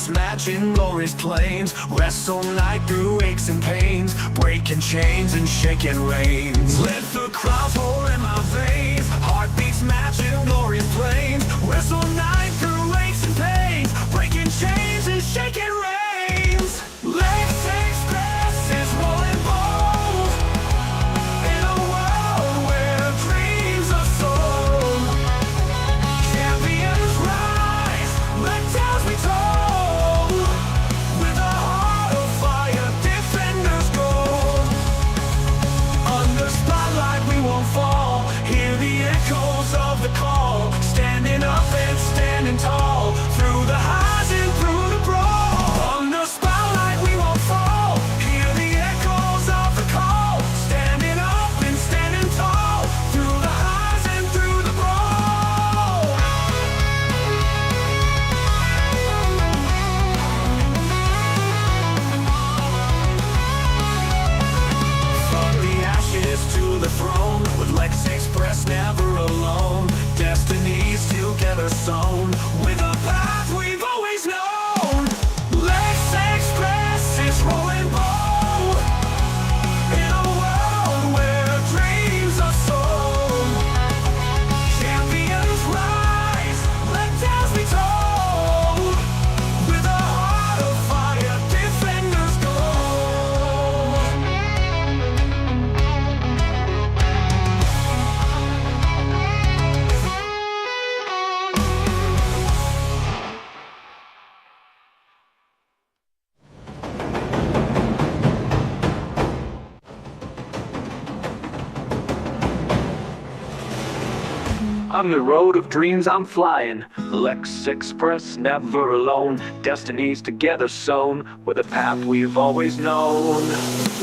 Heartbeats matching glorious plains. Wrestle night through aches and pains, breaking chains and shaking reins. Let the crowds roar in my veins. Heartbeats matching glorious plains. Wrestle night through aches and pains, breaking chains and shaking reins. LexxExpress is rolling bold in a world where dreams are sold. Champions rise, let tales be told. With a heart of fire, defenders go. Under spotlight we won't fall. Hear the echoes of the call. Standing up and standing tall, through the highs and through the brawl. Under spotlight we won't fall. Hear the echoes of the call. Standing up and standing tall, through the highs and through the brawl. From the ashes to the throne, with LexxExpress never alone. Destinies together sewn, with a path we've always known. LexxExpress is rolling bold in a world where dreams are sold. Champions rise, let tales be told. With a heart of fire, defenders go. On the road of dreams I'm flying. LexxExpress never alone. Destinies together sewn, with a path we've always known.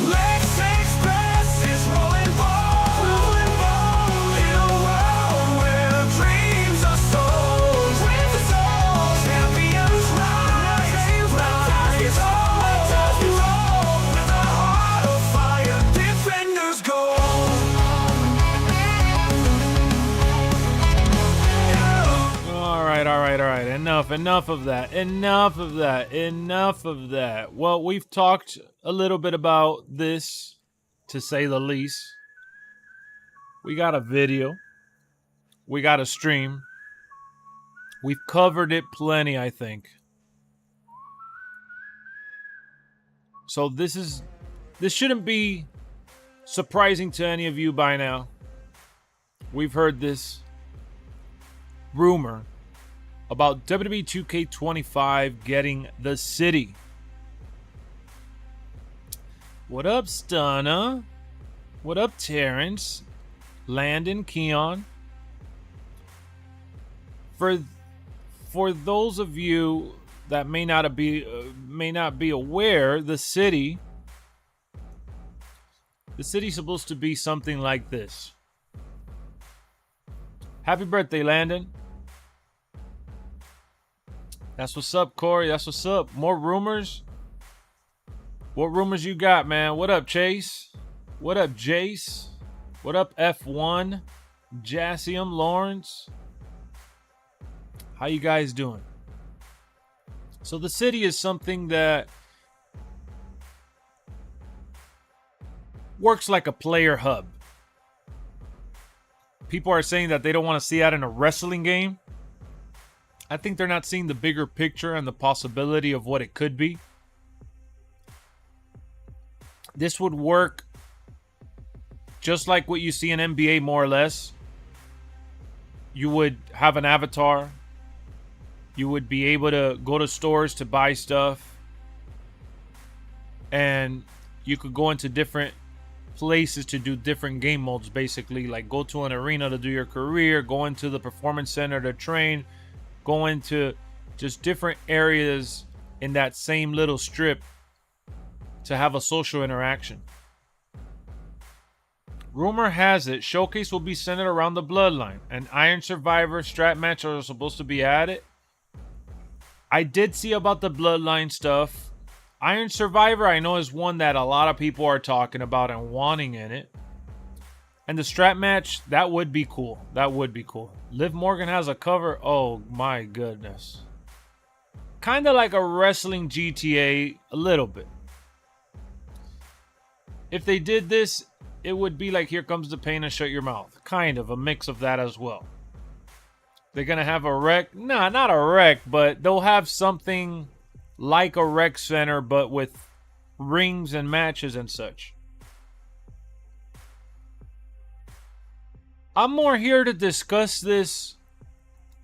LexxExpress is rolling bold in a world where dreams are sold. Champions rise, let us roll. With a heart of fire, defenders go. All right. Enough of that. Well, we've talked a little bit about this, to say the least. We got a video. We got a stream. We've covered it plenty, I think. So this shouldn't be surprising to any of you by now. We've heard this rumor about WWE 2K25 getting the city. What up, Stunna? What up, Terrence? Landon, Keon? For those of you that may not be aware, the city's supposed to be something like this. Happy birthday, Landon. That's what's up, Corey. That's what's up. More rumors? What rumors you got, man? What up, Chase? What up, Jace? What up, F1? Jassium, Lawrence? How you guys doing? So the city is something that works like a player hub. People are saying that they don't want to see that in a wrestling game. I think they're not seeing the bigger picture and the possibility of what it could be. This would work just like what you see in NBA, more or less. You would have an avatar. You would be able to go to stores to buy stuff. And you could go into different places to do different game modes, basically. Like go to an arena to do your career, go into the performance center to train, go into just different areas in that same little strip to have a social interaction. Rumor has it, Showcase will be centered around the Bloodline. An Iron Survivor strap match are supposed to be added. I did see about the Bloodline stuff. Iron Survivor, I know, is one that a lot of people are talking about and wanting in it. And the strap match, that would be cool. That would be cool. Liv Morgan has a cover. Oh my goodness. kind of like a wrestling GTA a little bit. If they did this, it would be like Here Comes the Pain and Shut Your Mouth. Kind of a mix of that as well. They're going to have a rec. Nah, not a rec, but they'll have something like a rec center, but with rings and matches and such. I'm more here to discuss this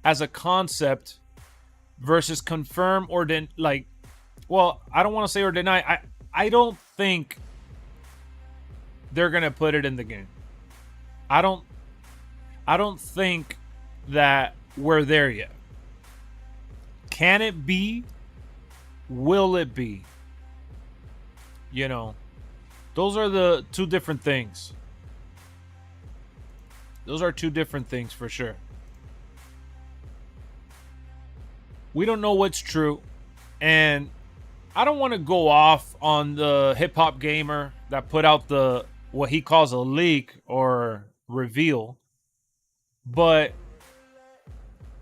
as a concept versus confirm or well, I don't want to say or deny. I don't think they're going to put it in the game. I don't think that we're there yet. Can it be? Will it be? You know, those are the two different things. Those are two different things for sure. We don't know what's true. And I don't want to go off on the hip hop gamer that put out the what he calls a leak or reveal. But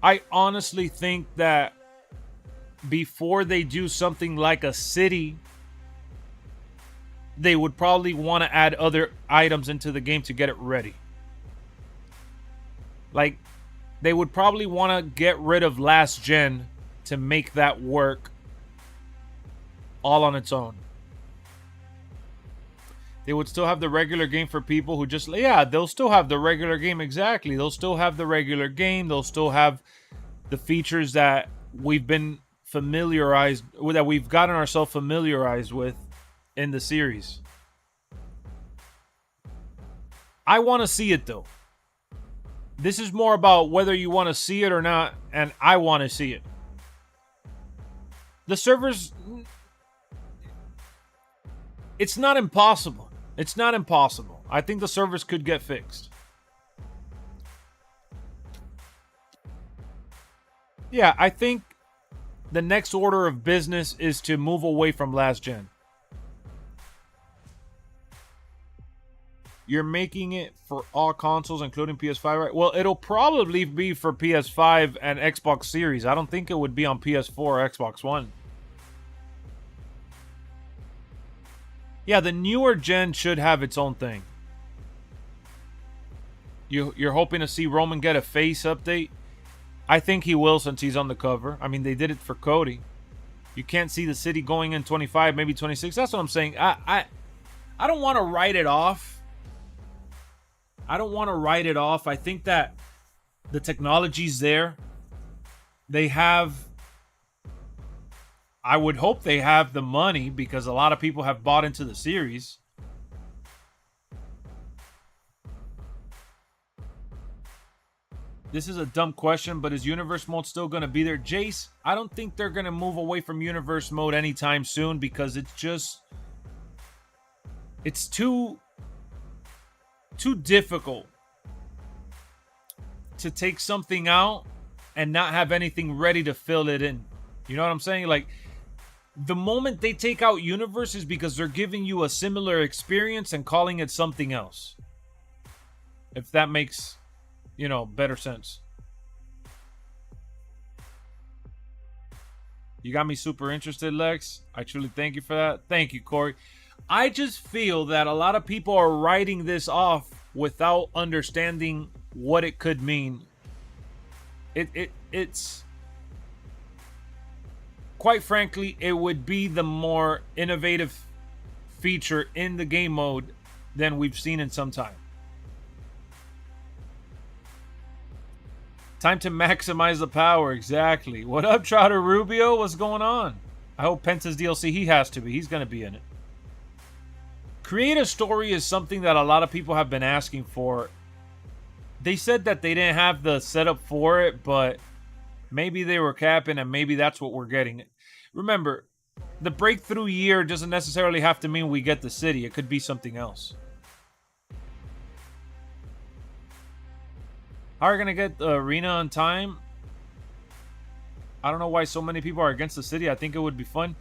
I honestly think that before they do something like a city, they would probably want to add other items into the game to get it ready. Like, they would probably want to get rid of last gen to make that work all on its own. They would still have the regular game for people who just, yeah, they'll still have the regular game, exactly. They'll still have the regular game. They'll still have the features that we've been familiarized with, that we've gotten ourselves familiarized with in the series. I want to see it, though. This is more about whether you want to see it or not, and I want to see it. The servers, it's not impossible. It's not impossible. I think the servers could get fixed. Yeah, I think the next order of business is to move away from last gen. You're making it for all consoles, including PS5, right? Well, it'll probably be for PS5 and Xbox Series. I don't think it would be on PS4 or Xbox One. Yeah, the newer gen should have its own thing. You're hoping to see Roman get a face update? I think he will, since he's on the cover. I mean, they did it for Cody. You can't see the city going in 25, maybe 26. That's what I'm saying. I don't want to write it off. I don't want to write it off. I think that the technology's there. They have, I would hope they have the money, because a lot of people have bought into the series. This is a dumb question, but is Universe Mode still going to be there? Jace, I don't think they're going to move away from Universe Mode anytime soon, because it's too difficult to take something out and not have anything ready to fill it in. You know what I'm saying? Like, the moment they take out Universe is because they're giving you a similar experience and calling it something else. If that makes, better sense. You got me super interested, Lex. I truly thank you for that. Thank you, Corey. I just feel that a lot of people are writing this off without understanding what it could mean. It's quite frankly, it would be the more innovative feature in the game mode than we've seen in some time. Time to maximize the power, exactly. What up, Trotter Rubio? What's going on? I hope Penta's DLC, he has to be. He's going to be in it. Create a story is something that a lot of people have been asking for. They said that they didn't have the setup for it, but maybe they were capping, and maybe that's what we're getting. Remember, the breakthrough year doesn't necessarily have to mean we get the city. It could be something else. How are we going to get the arena on time? I don't know why so many people are against the city. I think it would be fun.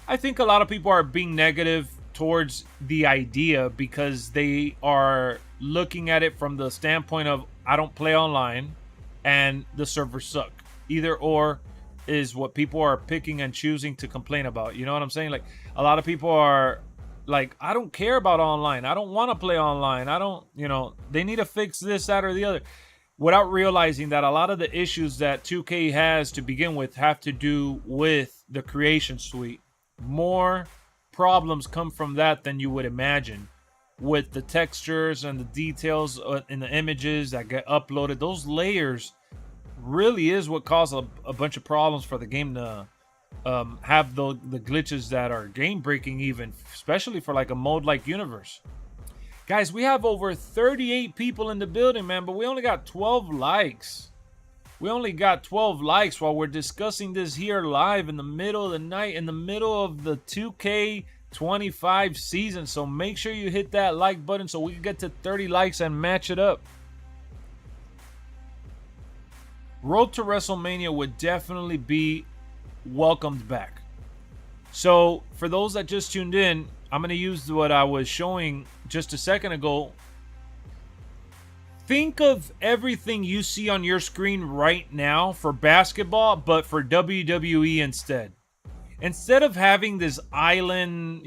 I think a lot of people are being negative towards the idea because they are looking at it from the standpoint of, I don't play online and the servers suck. Either or, is what people are picking and choosing to complain about. You know what I'm saying? Like, a lot of people are like, I don't care about online. I don't want to play online. I don't, they need to fix this, that, or the other, without realizing that a lot of the issues that 2K has to begin with have to do with the creation suite. More problems come from that than you would imagine, with the textures and the details in the images that get uploaded. Those layers really is what cause a bunch of problems for the game to have the glitches that are game breaking, even especially for like a mode like Universe. Guys, we have over 38 people in the building, man, but we only got 12 likes. We only got 12 likes while we're discussing this here live in the middle of the night, in the middle of the 2K25 season. So make sure you hit that like button so we can get to 30 likes and match it up. Road to WrestleMania would definitely be welcomed back. So for those that just tuned in, I'm going to use what I was showing just a second ago. Think of everything you see on your screen right now for basketball, but for WWE instead. Instead of having this island,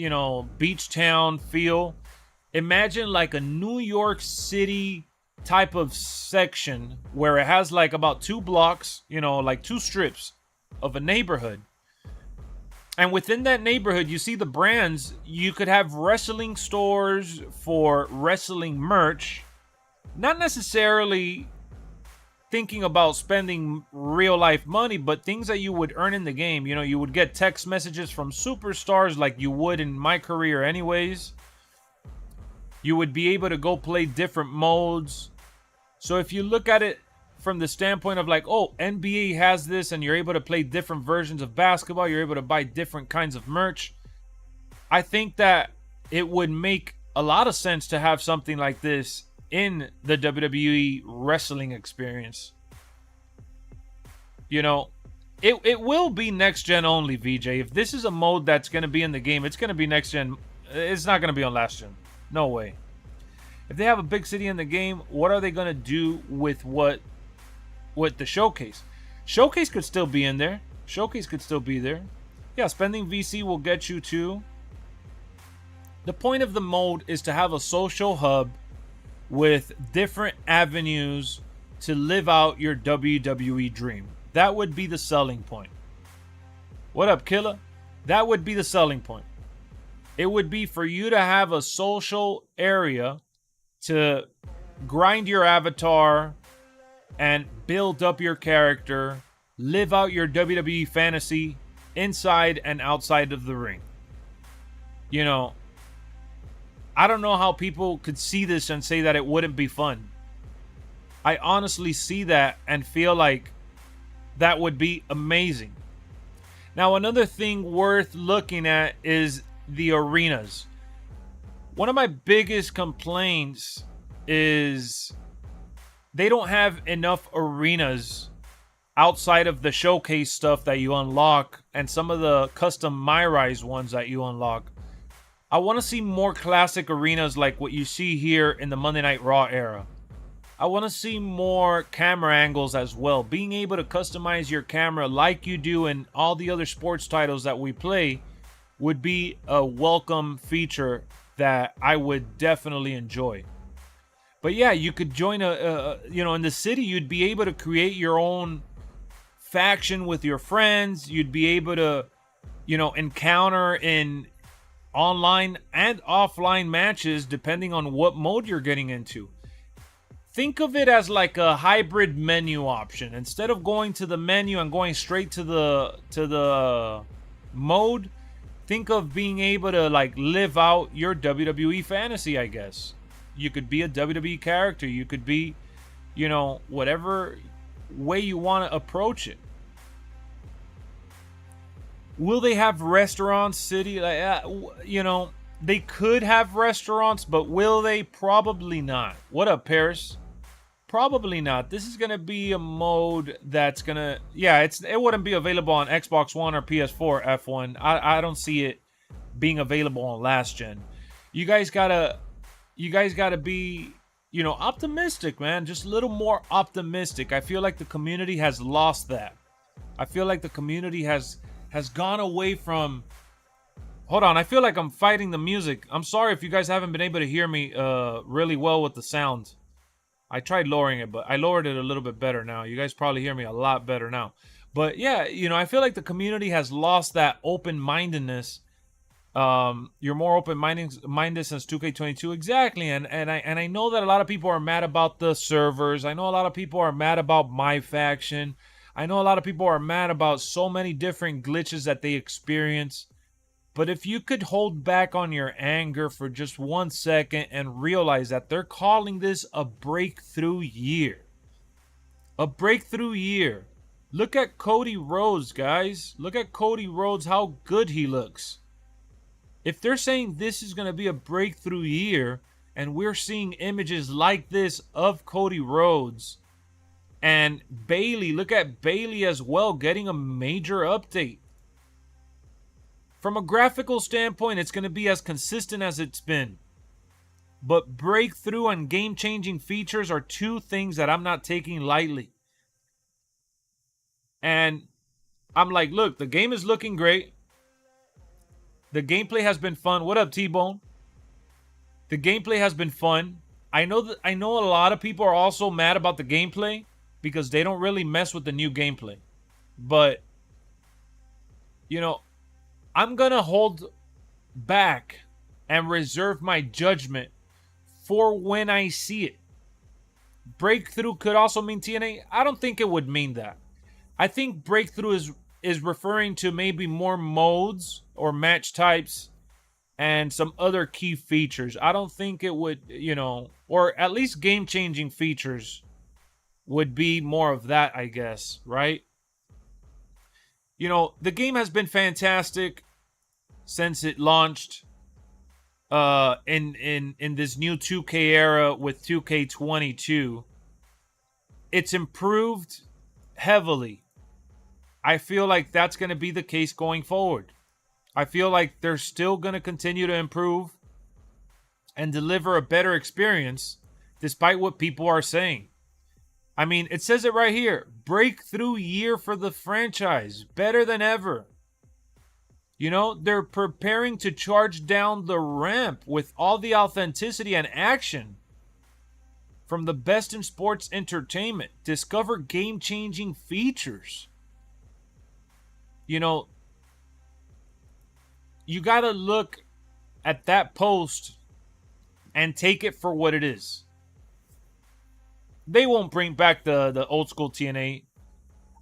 beach town feel, imagine like a New York City type of section where it has like about 2 blocks, like 2 strips of a neighborhood. And within that neighborhood, you see the brands. You could have wrestling stores for wrestling merch, not necessarily thinking about spending real life money, but things that you would earn in the game. You would get text messages from superstars like you would in my career anyways. You would be able to go play different modes. So if you look at it from the standpoint of like, oh, NBA has this and you're able to play different versions of basketball, you're able to buy different kinds of merch, I think that it would make a lot of sense to have something like this in the WWE wrestling experience. It will be next gen only, VJ. If this is a mode that's going to be in the game, it's going to be next gen. It's not going to be on last gen. No way. If they have a big city in the game, what are they going to do with the showcase? Showcase could still be in there. Showcase could still be there. Yeah, spending VC will get you to. The point of the mode is to have a social hub with different avenues to live out your WWE dream. That would be the selling point. What up, Killa? That would be the selling point. It would be for you to have a social area to grind your avatar and build up your character, live out your WWE fantasy inside and outside of the ring. I don't know how people could see this and say that it wouldn't be fun. I honestly see that and feel like that would be amazing. Now, another thing worth looking at is the arenas. One of my biggest complaints is they don't have enough arenas outside of the showcase stuff that you unlock and some of the custom MyRise ones that you unlock. I want to see more classic arenas like what you see here in the Monday Night Raw era. I want to see more camera angles as well. Being able to customize your camera like you do in all the other sports titles that we play would be a welcome feature that I would definitely enjoy. But yeah, you could join in the city, you'd be able to create your own faction with your friends. You'd be able to, encounter in online and offline matches depending on what mode you're getting into. Think of it as like a hybrid menu option. Instead of going to the menu and going straight to the mode, think of being able to like live out your WWE fantasy, I guess. You could be a WWE character. You could be, whatever way you want to approach it. Will they have restaurants, city? They could have restaurants, but will they? Probably not. What up, Paris? Probably not. This is going to be a mode that's going to... Yeah, it wouldn't be available on Xbox One or PS4 F1. I don't see it being available on last gen. You guys gotta be, optimistic, man. Just a little more optimistic. I feel like the community has lost that. I feel like the community has gone away from. Hold on, I feel like I'm fighting the music. I'm sorry if you guys haven't been able to hear me really well with the sound. I tried lowering it, but I lowered it a little bit better now. You guys probably hear me a lot better now. But yeah, I feel like the community has lost that open-mindedness. You're more open-minded since 2K22, exactly. And I know that a lot of people are mad about the servers. I know a lot of people are mad about my faction. I know a lot of people are mad about so many different glitches that they experience. But if you could hold back on your anger for just 1 second and realize that they're calling this a breakthrough year. A breakthrough year. Look at Cody Rhodes, guys. Look at Cody Rhodes, how good he looks. If they're saying this is going to be a breakthrough year, and we're seeing images like this of Cody Rhodes, and Bayley, look at Bayley as well, getting a major update. From a graphical standpoint, it's going to be as consistent as it's been. But breakthrough and game-changing features are two things that I'm not taking lightly. And I'm like, look, the game is looking great. The gameplay has been fun. What up, T-Bone? The gameplay has been fun. I know a lot of people are also mad about the gameplay because they don't really mess with the new gameplay. But, I'm going to hold back and reserve my judgment for when I see it. Breakthrough could also mean TNA. I don't think it would mean that. I think breakthrough is referring to maybe more modes or match types and some other key features. I don't think it would, or at least game-changing features would be more of that, I guess, right? The game has been fantastic since it launched in this new 2K era with 2K22. It's improved heavily. I feel like that's going to be the case going forward. I feel like they're still going to continue to improve and deliver a better experience despite what people are saying. I mean, it says it right here. Breakthrough year for the franchise. Better than ever. They're preparing to charge down the ramp with all the authenticity and action from the best in sports entertainment. Discover game-changing features. You got to look at that post and take it for what it is. They won't bring back the old school TNA.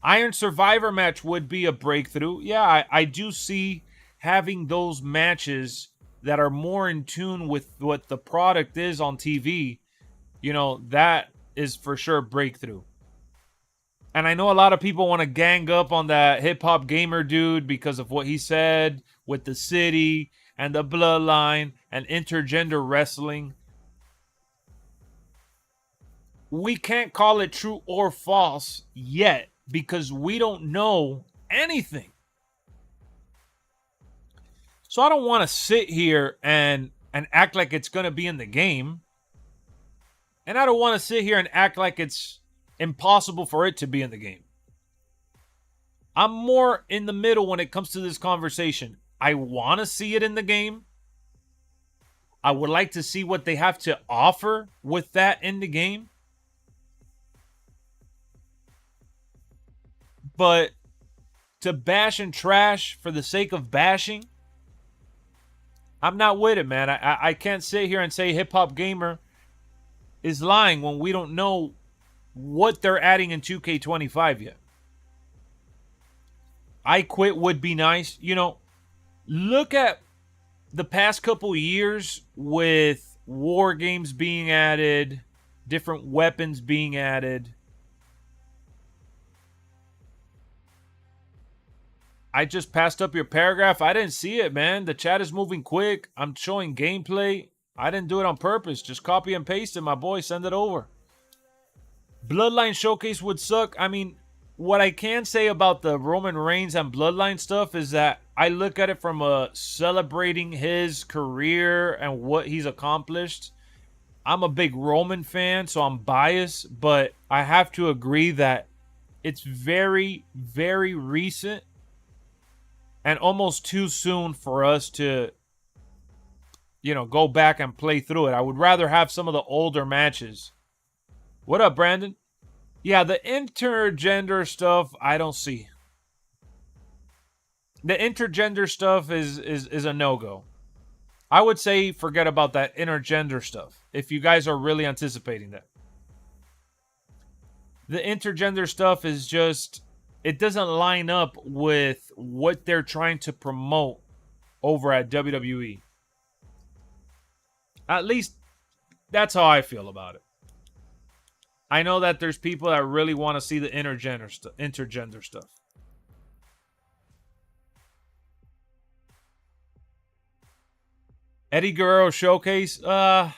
Iron Survivor match would be a breakthrough. Yeah, I do see having those matches that are more in tune with what the product is on TV. That is for sure breakthrough. And I know a lot of people want to gang up on that hip-hop gamer dude because of what he said with the city and the bloodline and intergender wrestling. We can't call it true or false yet because we don't know anything. So I don't want to sit here and act like it's going to be in the game. And I don't want to sit here and act like it's impossible for it to be in the game. I'm more in the middle when it comes to this conversation. I want to see it in the game. I would like to see what they have to offer with that in the game. But to bash and trash for the sake of bashing, I'm not with it, man. I can't sit here and say Hip Hop Gamer is lying when we don't know what they're adding in 2K25 yet. I Quit would be nice. Look at the past couple years with war games being added, different weapons being added. I just passed up your paragraph. I didn't see it, man. The chat is moving quick. I'm showing gameplay. I didn't do it on purpose. Just copy and paste it, my boy. Send it over. Bloodline Showcase would suck. I mean, what I can say about the Roman Reigns and Bloodline stuff is that I look at it from a celebrating his career and what he's accomplished. I'm a big Roman fan, so I'm biased, but I have to agree that it's very, very recent and almost too soon for us to, go back and play through it. I would rather have some of the older matches. What up, Brandon? Yeah, the intergender stuff, I don't see. The intergender stuff is a no-go. I would say forget about that intergender stuff if you guys are really anticipating that. The intergender stuff is just, it doesn't line up with what they're trying to promote over at WWE. At least that's how I feel about it. I know that there's people that really want to see the intergender stuff. Eddie Guerrero showcase. The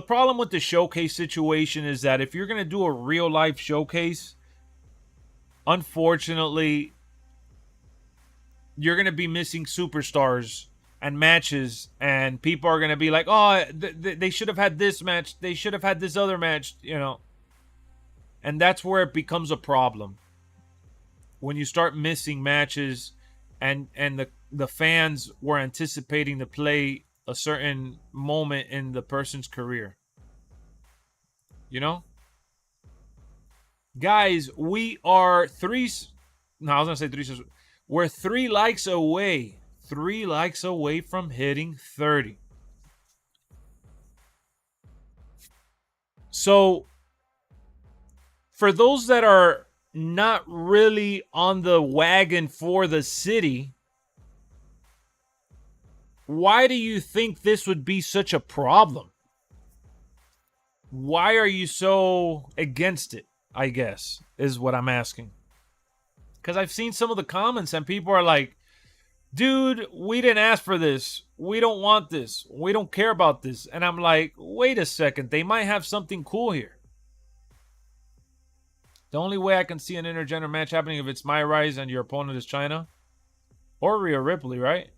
problem with the showcase situation is that if you're going to do a real life showcase, unfortunately, you're going to be missing superstars and matches, and people are going to be like, oh, they should have had this match. They should have had this other match, And that's where it becomes a problem. When you start missing matches and the fans were anticipating to play a certain moment in the person's career. Guys, we are we're 3 likes away. 3 likes away from hitting 30. So, for those that are not really on the wagon for the city, why do you think this would be such a problem? Why are you so against it, I guess, is what I'm asking. Because I've seen some of the comments and people are like, dude, we didn't ask for this. We don't want this. We don't care about this. And I'm like, wait a second. They might have something cool here. The only way I can see an intergender match happening if it's My Rise and your opponent is China. Or Rhea Ripley, right?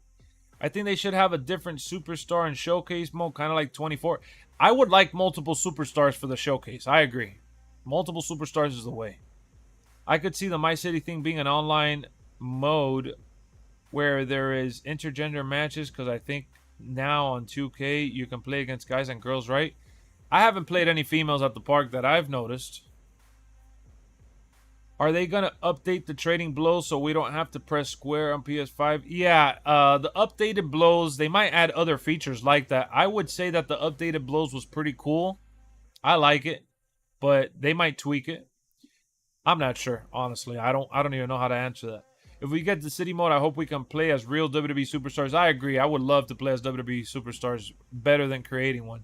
I think they should have a different superstar and showcase mode, kind of like 24. I would like multiple superstars for the showcase. I agree. Multiple superstars is the way. I could see the My City thing being an online mode where there is intergender matches, because I think now on 2K you can play against guys and girls, right? I haven't played any females at the park that I've noticed. Are they going to update the trading blows so we don't have to press square on PS5? Yeah, the updated blows, they might add other features like that. I would say that the updated blows was pretty cool. I like it, but they might tweak it. I'm not sure, honestly. I don't even know how to answer that. If we get the city mode, I hope we can play as real WWE superstars. I agree. I would love to play as WWE superstars better than creating one.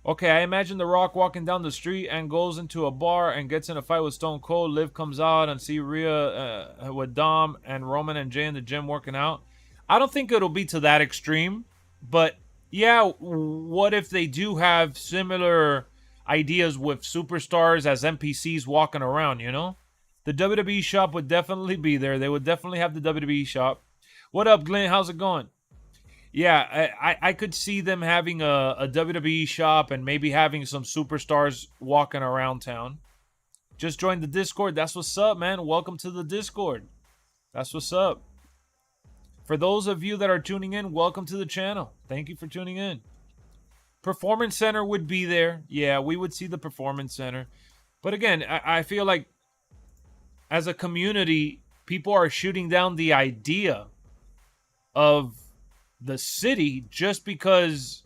Okay, I imagine The Rock walking down the street and goes into a bar and gets in a fight with Stone Cold. Liv comes out and see Rhea with Dom and Roman and Jay in the gym working out. I don't think it'll be to that extreme. But, yeah, what if they do have similar ideas with superstars as NPCs walking around, The WWE shop would definitely be there. They would definitely have the WWE shop. What up, Glenn? How's it going? Yeah, I could see them having a WWE shop and maybe having some superstars walking around town. Just joined the Discord. That's what's up, man. Welcome to the Discord. That's what's up. For those of you that are tuning in, welcome to the channel. Thank you for tuning in. Performance Center would be there. Yeah, we would see the Performance Center. But again, I feel like as a community, people are shooting down the idea of the city just because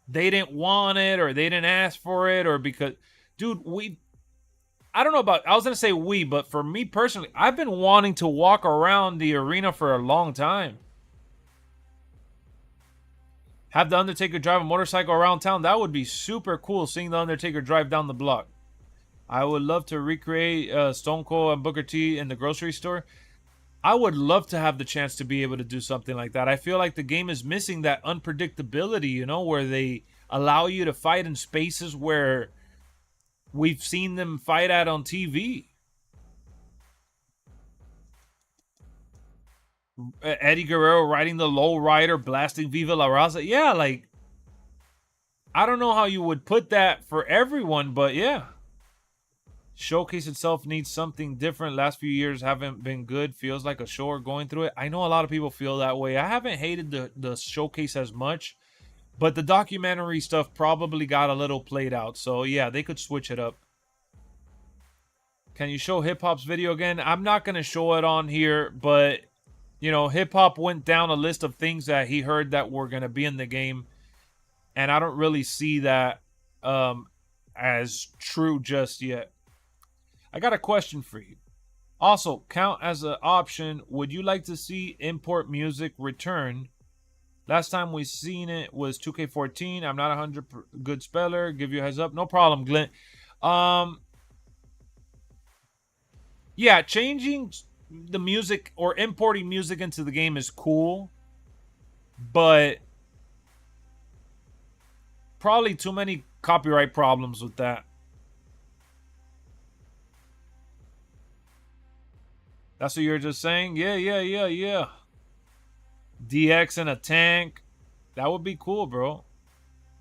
they didn't want it or they didn't ask for it or because, dude, I don't know about, I was going to say we, but for me personally, I've been wanting to walk around the arena for a long time. Have The Undertaker drive a motorcycle around town. That would be super cool, seeing The Undertaker drive down the block. I would love to recreate Stone Cold and Booker T in the grocery store. I would love to have the chance to be able to do something like that. I feel like the game is missing that unpredictability, where they allow you to fight in spaces where we've seen them fight at on TV. Eddie Guerrero riding the low rider, blasting Viva La Raza. Yeah, I don't know how you would put that for everyone, but yeah. Showcase itself needs something different. Last few years haven't been good. Feels like a show or going through it. I know a lot of people feel that way. I haven't hated the showcase as much, but the documentary stuff probably got a little played out. So yeah, they could switch it up. Can you show Hip Hop's video again? I'm not going to show it on here, but you know, Hip Hop went down a list of things that he heard that were going to be in the game, and I don't really see that as true just yet. I got a question for you. Also, count as an option. Would you like to see import music return? Last time we seen it was 2K14. I'm not 100 good speller. Give you a heads up. No problem, Glenn. Yeah, changing the music or importing music into the game is cool, but probably too many copyright problems with that. That's what you're just saying? Yeah. DX in a tank. That would be cool, bro.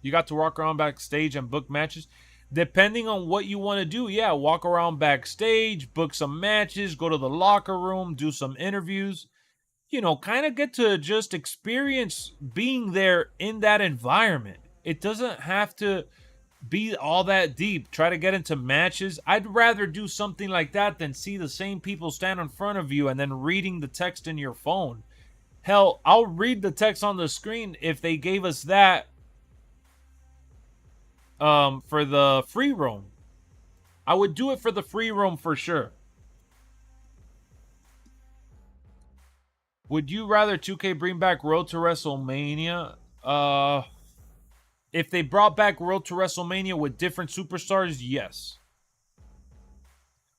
You got to walk around backstage and book matches. Depending on what you want to do, yeah, walk around backstage, book some matches, go to the locker room, do some interviews. You know, kind of get to just experience being there in that environment. It doesn't have to be all that deep. Try to get into matches. I'd rather do something like that than see the same people stand in front of you and then reading the text in your phone. Hell, I'll read the text on the screen if they gave us that for the free roam. I would do it for the free roam for sure. Would you rather 2K bring back Road to WrestleMania? If they brought back Road to WrestleMania with different superstars, yes.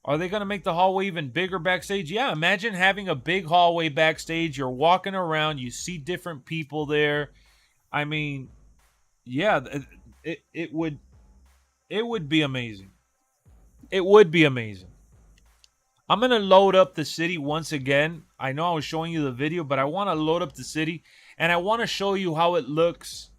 Are they going to make the hallway even bigger backstage? Yeah, imagine having a big hallway backstage. You're walking around, you see different people there. I mean, yeah, it would be amazing. It would be amazing. I'm going to load up the city once again. I know I was showing you the video, but I want to load up the city, and I want to show you how it looks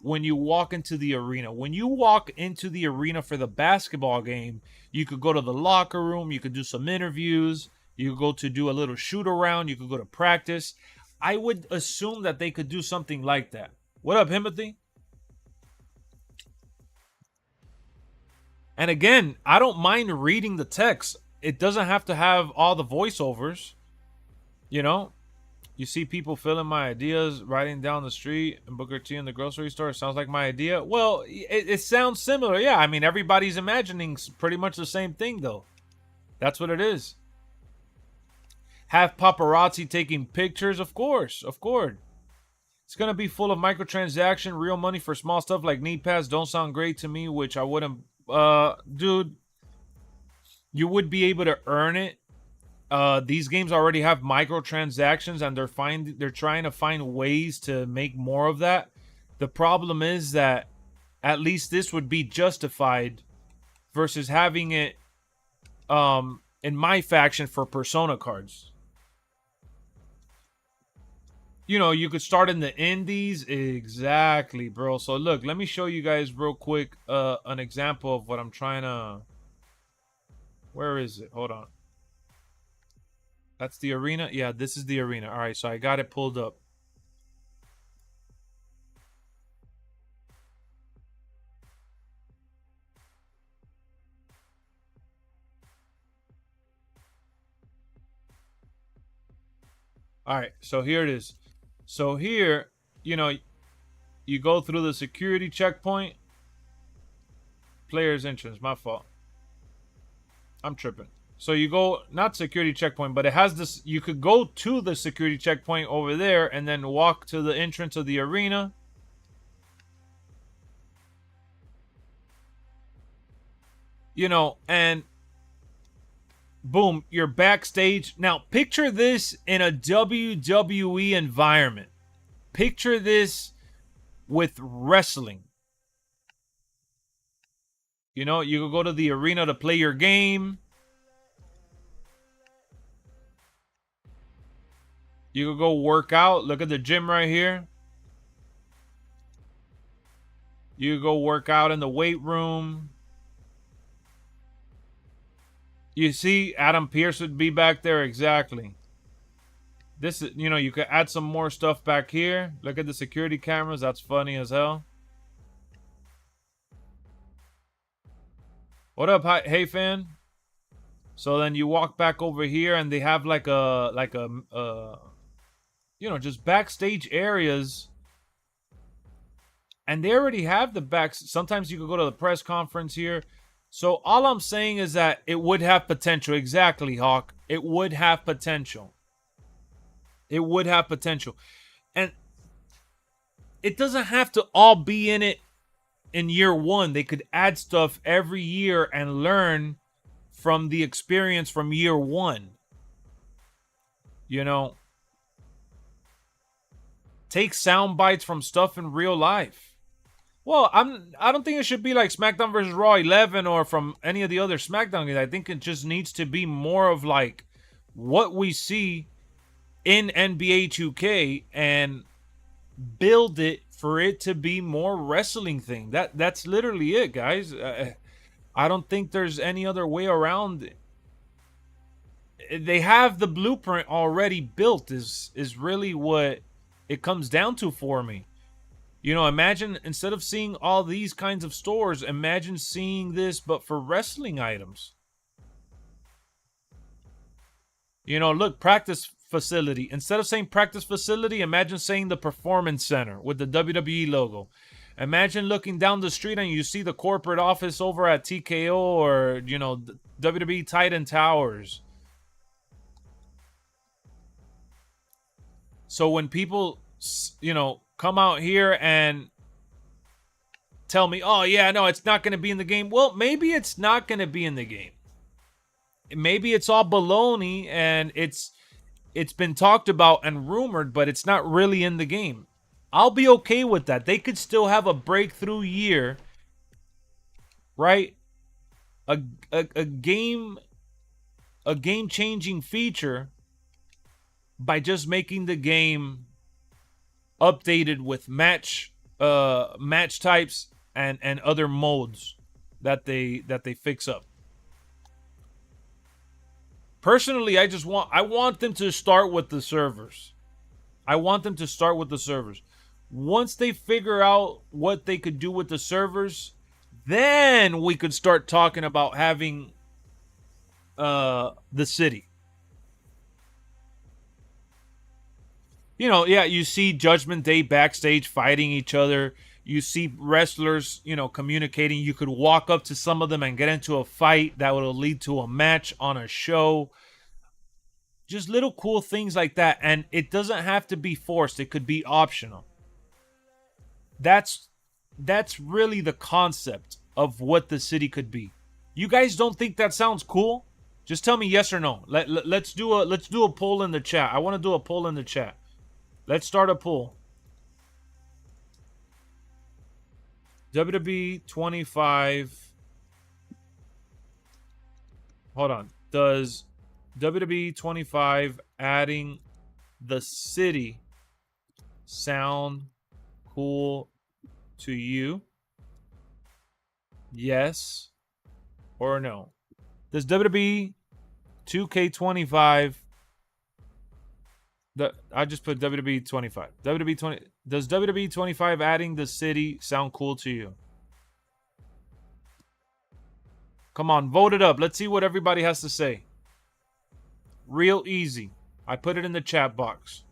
when you walk into the arena. When you walk into the arena for the basketball game, you could go to the locker room, you could do some interviews, you could go to do a little shoot around, you could go to practice. I would assume that they could do something like that. What up, Himothy? And again, I don't mind reading the text. It doesn't have to have all the voiceovers. You know? You see people filling my ideas, riding down the street, and Booker T in the grocery store. Sounds like my idea. Well, it sounds similar. Yeah, I mean, everybody's imagining pretty much the same thing, though. That's what it is. Have paparazzi taking pictures? Of course. Of course. It's going to be full of microtransaction, real money for small stuff like knee pads. Don't sound great to me, which I wouldn't. Dude, you would be able to earn it. These games already have microtransactions, and they're trying to find ways to make more of that. The problem is that at least this would be justified versus having it in my faction for Persona cards. You know, you could start in the indies. Exactly, bro. So look, let me show you guys real quick an example of what I'm trying to... Where is it? Hold on. That's the arena? Yeah, this is the arena. All right, so I got it pulled up. All right, so here it is. So here, you know, you go through the security checkpoint. Player's entrance, my fault. I'm tripping. So you go, not security checkpoint, but it has this, you could go to the security checkpoint over there and then walk to the entrance of the arena. You know, and boom, you're backstage. Now, picture this in a WWE environment. Picture this with wrestling. You know, you could go to the arena to play your game. You could go work out. Look at the gym right here. You could go work out in the weight room. You see, Adam Pearce would be back there. Exactly. This is, you know, you could add some more stuff back here. Look at the security cameras. That's funny as hell. What up, hey fan? So then you walk back over here, and they have like a you know, just backstage areas, and they already have the back. Sometimes you could go to the press conference here. So all I'm saying is that it would have potential. Exactly, Hawk. It would have potential. It would have potential. And it doesn't have to all be in it in year one. They could add stuff every year and learn from the experience from year one. You know, take sound bites from stuff in real life. Well, I don't think it should be like SmackDown versus Raw 11 or from any of the other SmackDown games. I think it just needs to be more of like what we see in NBA 2K and build it for it to be more wrestling thing. That's literally it, guys. I don't think there's any other way around it. They have the blueprint already built is really what it comes down to for me. You know, imagine instead of seeing all these kinds of stores, imagine seeing this but for wrestling items. You know, look, practice facility. Instead of saying practice facility, imagine saying the performance center with the WWE logo. Imagine looking down the street and you see the corporate office over at TKO or, you know, WWE Titan Towers. So when people, you know, come out here and tell me, oh, yeah, no, it's not going to be in the game. Well, maybe it's not going to be in the game. Maybe it's all baloney and it's been talked about and rumored, but it's not really in the game. I'll be okay with that. They could still have a breakthrough year, right? A game-changing feature by just making the game updated with match types and other modes that they fix up. Personally, I want them to start with the servers. Once they figure out what they could do with the servers, then we could start talking about having the city. You know, yeah, you see Judgment Day backstage fighting each other. You see wrestlers, you know, communicating. You could walk up to some of them and get into a fight that will lead to a match on a show. Just little cool things like that. And it doesn't have to be forced. It could be optional. That's really the concept of what the city could be. You guys don't think that sounds cool? Just tell me yes or no. Let's do a poll in the chat. I want to do a poll in the chat. Let's start a poll. WWE 25. Hold on. Does WWE 25 adding the city sound cool to you? Yes or no? Does WWE 2K25 I just put WWE 25. WWE 20. Does WWE 25 adding the city sound cool to you? Come on, vote it up. Let's see what everybody has to say. Real easy. I put it in the chat box.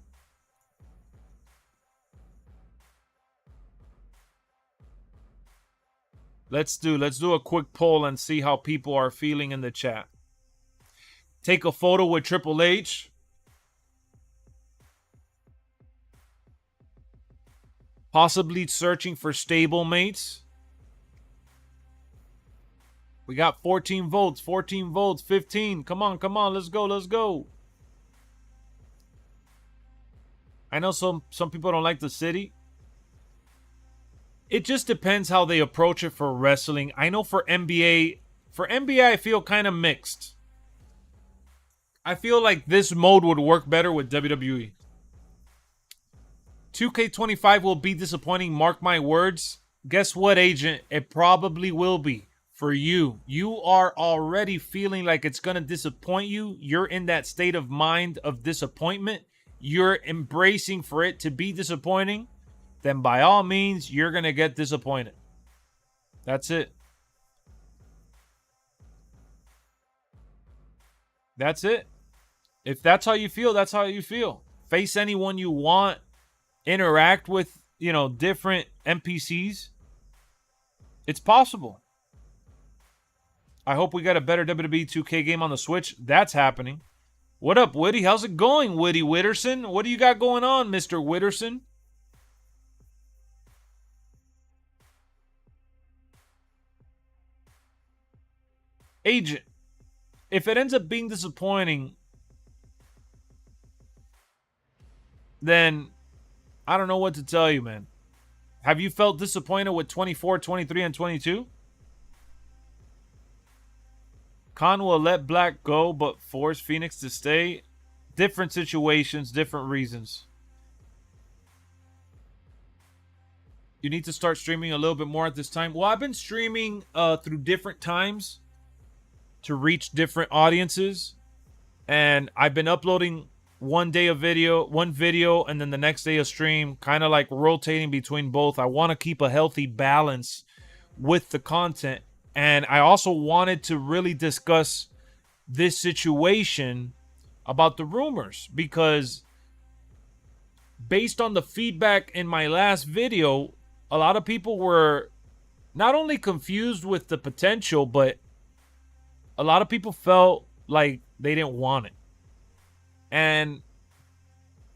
Let's do a quick poll and see how people are feeling in the chat. Take a photo with Triple H. Possibly searching for stablemates. We got 14 votes, 15. Come on, let's go. I know some people don't like the city. It just depends how they approach it for wrestling. I know for NBA I feel kind of mixed. I feel like this mode would work better with WWE. 2K25 will be disappointing, mark my words. Guess what, agent? It probably will be. for you. You are already feeling like it's going to disappoint you. You're in that state of mind of disappointment. You're embracing for it to be disappointing. Then by all means, you're going to get disappointed. That's it. That's it. If that's how you feel, that's how you feel. Face anyone you want. Interact with, different NPCs. It's possible. I hope we got a better WWE 2K game on the Switch. That's happening. What up, Woody? How's it going, Woody Witterson? What do you got going on, Mr. Witterson? Agent, if it ends up being disappointing, then I don't know what to tell you, man. Have you felt disappointed with 24, 23, and 22? Khan will let Black go, but force Phoenix to stay. Different situations, different reasons. You need to start streaming a little bit more at this time. Well, I've been streaming through different times to reach different audiences. And I've been uploading one video, and then the next day a stream, kind of like rotating between both. I want to keep a healthy balance with the content. And I also wanted to really discuss this situation about the rumors, because based on the feedback in my last video, a lot of people were not only confused with the potential, but a lot of people felt like they didn't want it. And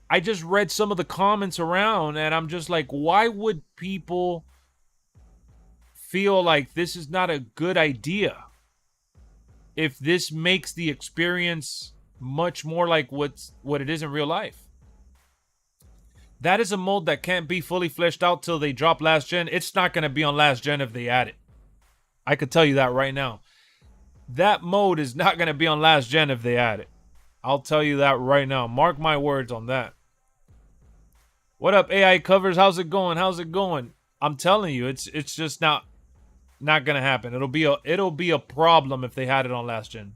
I just read some of the comments around, and I'm just like, why would people feel like this is not a good idea if this makes the experience much more like what it is in real life? That is a mode that can't be fully fleshed out till they drop last gen. It's not going to be on last gen if they add it. I could tell you that right now. That mode is not going to be on last gen if they add it. I'll tell you that right now. Mark my words on that. What up, AI Covers? How's it going? How's it going? I'm telling you, it's just not gonna happen. It'll be a problem if they had it on last gen.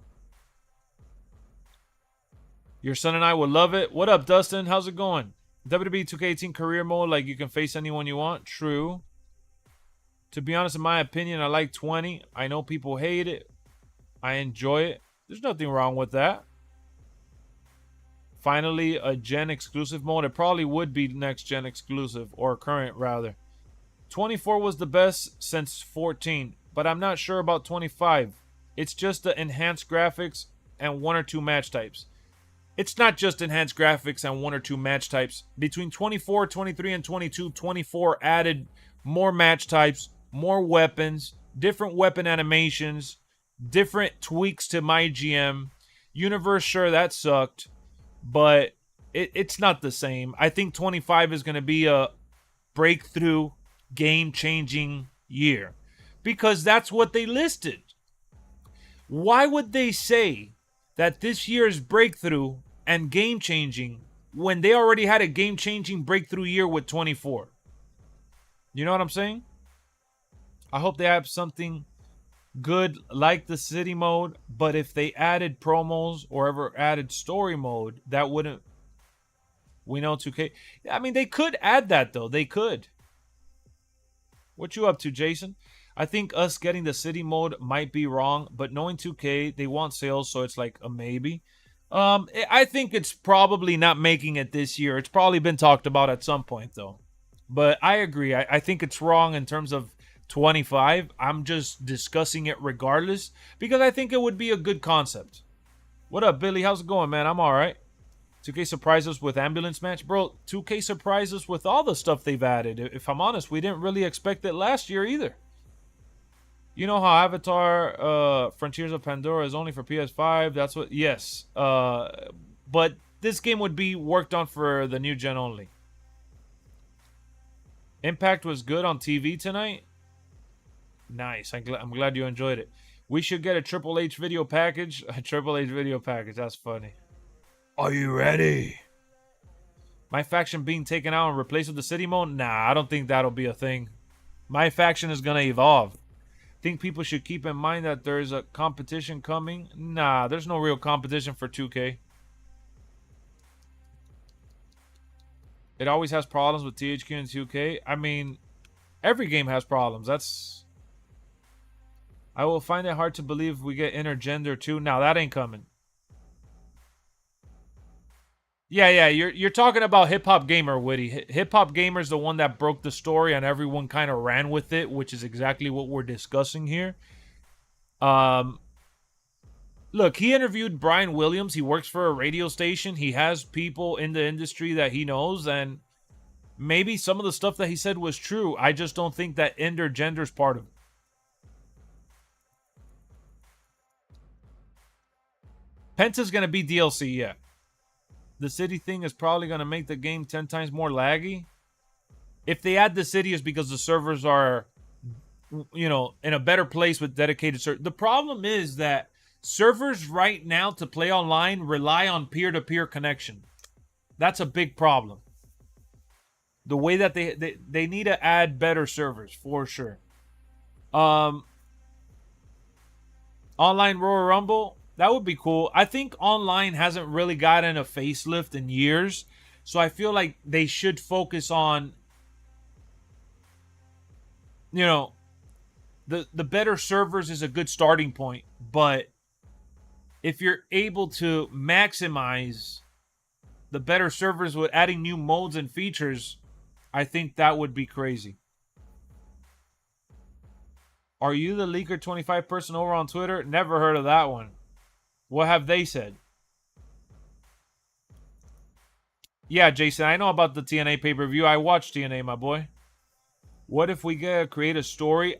Your son and I would love it. What up, Dustin? How's it going? WWE 2K18 career mode, like you can face anyone you want. True. To be honest, in my opinion, I like 20. I know people hate it. I enjoy it. There's nothing wrong with that. Finally, a gen exclusive mode. It probably would be next gen exclusive, or current rather. 24 was the best since 14, but I'm not sure about 25. It's just the enhanced graphics and one or two match types. It's not just enhanced graphics and one or two match types. Between 24, 23, and 22, 24 added more match types, more weapons, different weapon animations, different tweaks to my GM. Universe, sure, that sucked, but it's not the same. I think 25 is going to be a breakthrough, game-changing year, because that's what they listed. Why would they say that this year's breakthrough and game-changing when they already had a game-changing breakthrough year with 24? You know what I'm saying? I hope they have something good like the city mode, but if they added promos or ever added story mode, that wouldn't... We know 2K... I mean, they could add that, though. They could. What you up to, Jason? I think us getting the city mode might be wrong, but knowing 2K, they want sales, so it's like a maybe. I think it's probably not making it this year. It's probably been talked about at some point, though. But I agree. I think it's wrong in terms of 25. I'm just discussing it regardless, because I think it would be a good concept. What up, Billy? How's it going, man? I'm all right. 2K surprised us with ambulance match. Bro, 2K surprised us with all the stuff they've added. If I'm honest, we didn't really expect it last year either. You know how Avatar Frontiers of Pandora is only for PS5? That's what... Yes. But this game would be worked on for the new gen only. Impact was good on TV tonight. Nice. I'm glad you enjoyed it. We should get a Triple H video package. A Triple H video package. That's funny. Are you ready? My faction being taken out and replaced with the city mode? Nah, I don't think that'll be a thing. My faction is going to evolve. Think people should keep in mind that there's a competition coming? Nah, there's no real competition for 2K. It always has problems with THQ and 2K. I mean, every game has problems. I will find it hard to believe we get intergender too. Now that ain't coming. Yeah, you're talking about Hip Hop Gamer, Woody. Hip Hop Gamer's the one that broke the story and everyone kind of ran with it, which is exactly what we're discussing here. Look, he interviewed Brian Williams. He works for a radio station. He has people in the industry that he knows, and maybe some of the stuff that he said was true. I just don't think that intergender's part of it. Penta's going to be DLC, yeah. The city thing is probably going to make the game 10 times more laggy. If they add the city, it's because the servers are, in a better place with dedicated servers. The problem is that servers right now to play online rely on peer-to-peer connection. That's a big problem. The way that they need to add better servers, for sure. Online Royal Rumble, that would be cool. I think online hasn't really gotten a facelift in years. So I feel like they should focus on, the better servers is a good starting point. But if you're able to maximize the better servers with adding new modes and features, I think that would be crazy. Are you the Leaker 25 person over on Twitter? Never heard of that one. What have they said? Yeah, Jason, I know about the TNA pay-per-view. I watched TNA, my boy. What if we create a story?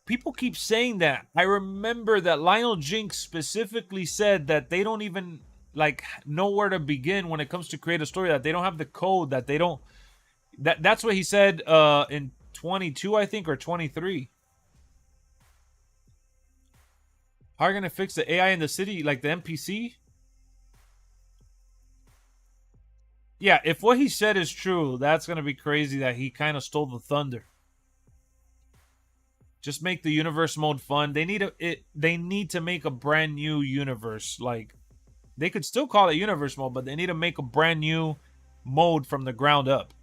People keep saying that. I remember that Lionel Jinx specifically said that they don't even know where to begin when it comes to create a story, that they don't have the code, that they don't. That's what he said in 22, I think, or 23. How are you going to fix the AI in the city, like the NPC? Yeah, if what he said is true, that's going to be crazy that he kind of stole the thunder. Just make the universe mode fun. They need to make a brand new universe. Like, they could still call it universe mode, but they need to make a brand new mode from the ground up.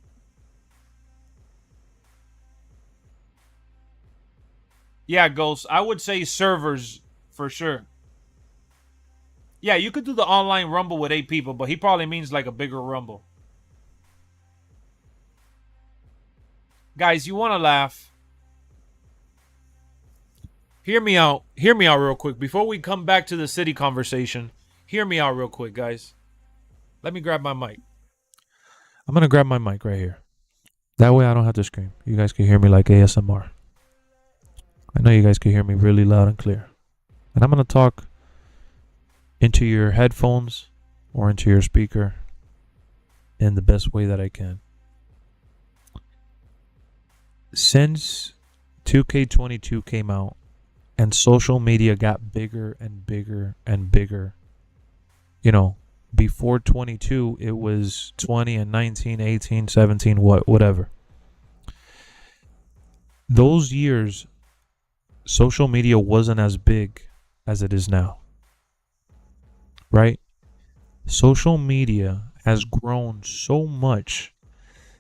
Yeah, Ghost, I would say servers for sure. Yeah, you could do the online rumble with 8 people, but he probably means like a bigger rumble. Guys, you want to laugh? Hear me out. Hear me out real quick. Before we come back to the city conversation, hear me out real quick, guys. Let me grab my mic. I'm going to grab my mic right here. That way I don't have to scream. You guys can hear me like ASMR. I know you guys can hear me really loud and clear. And I'm going to talk into your headphones or into your speaker in the best way that I can. Since 2K22 came out and social media got bigger and bigger and bigger, before 22, it was 20 and 19, 18, 17, whatever. Those years, social media wasn't as big as it is now, right? Social media has grown so much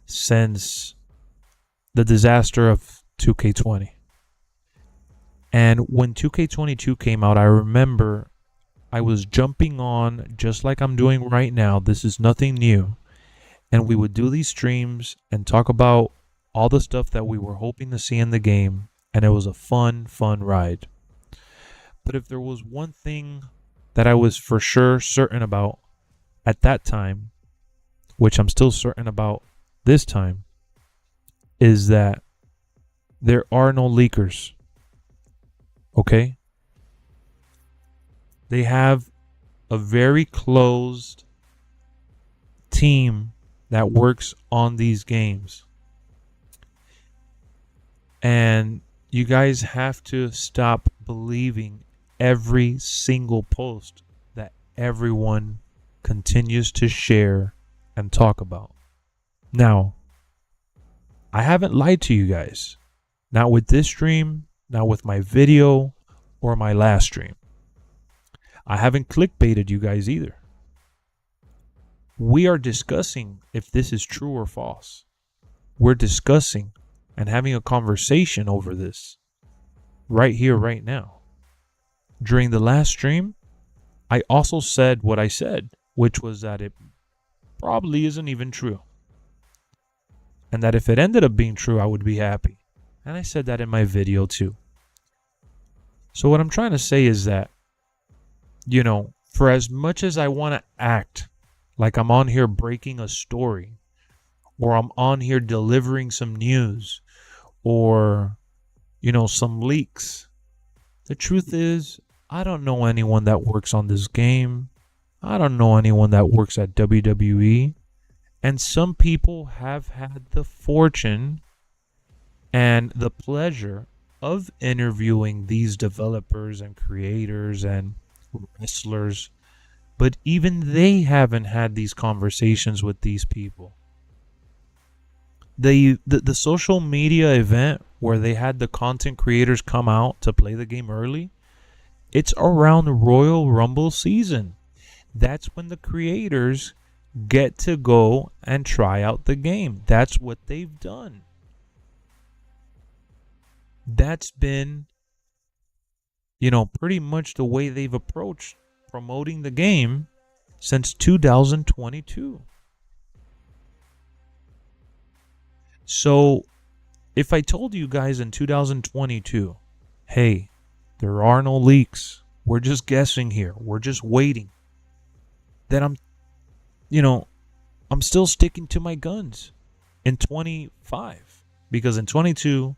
since the disaster of 2K20. And when 2K22 came out, I remember I was jumping on just like I'm doing right now. This is nothing new. And we would do these streams and talk about all the stuff that we were hoping to see in the game. And it was a fun ride. But if there was one thing that I was for sure certain about at that time, which I'm still certain about this time, is that there are no leakers. Okay? They have a very closed team that works on these games. And you guys have to stop believing every single post that everyone continues to share and talk about. Now, I haven't lied to you guys. Not with this stream, Now with my video or my last stream. I haven't clickbaited you guys either. We are discussing if this is true or false. We're discussing and having a conversation over this right here, right now. During the last stream, I also said what I said, which was that it probably isn't even true. And that if it ended up being true, I would be happy. And I said that in my video too. So what I'm trying to say is that, you know, for as much as I want to act like I'm on here breaking a story, or I'm on here delivering some news, or, you know, some leaks, the truth is, I don't know anyone that works on this game. I don't know anyone that works at WWE. And some people have had the fortune and the pleasure of interviewing these developers and creators and wrestlers, but even they haven't had these conversations with these people. The social media event where they had the content creators come out to play the game early, it's around the Royal Rumble season. That's when the creators get to go and try out the game. That's what they've done. That's been, you know, pretty much the way they've approached promoting the game since 2022. So if I told you guys in 2022, hey, there are no leaks, we're just guessing here, we're just waiting, then I'm still sticking to my guns in 25, because in 22,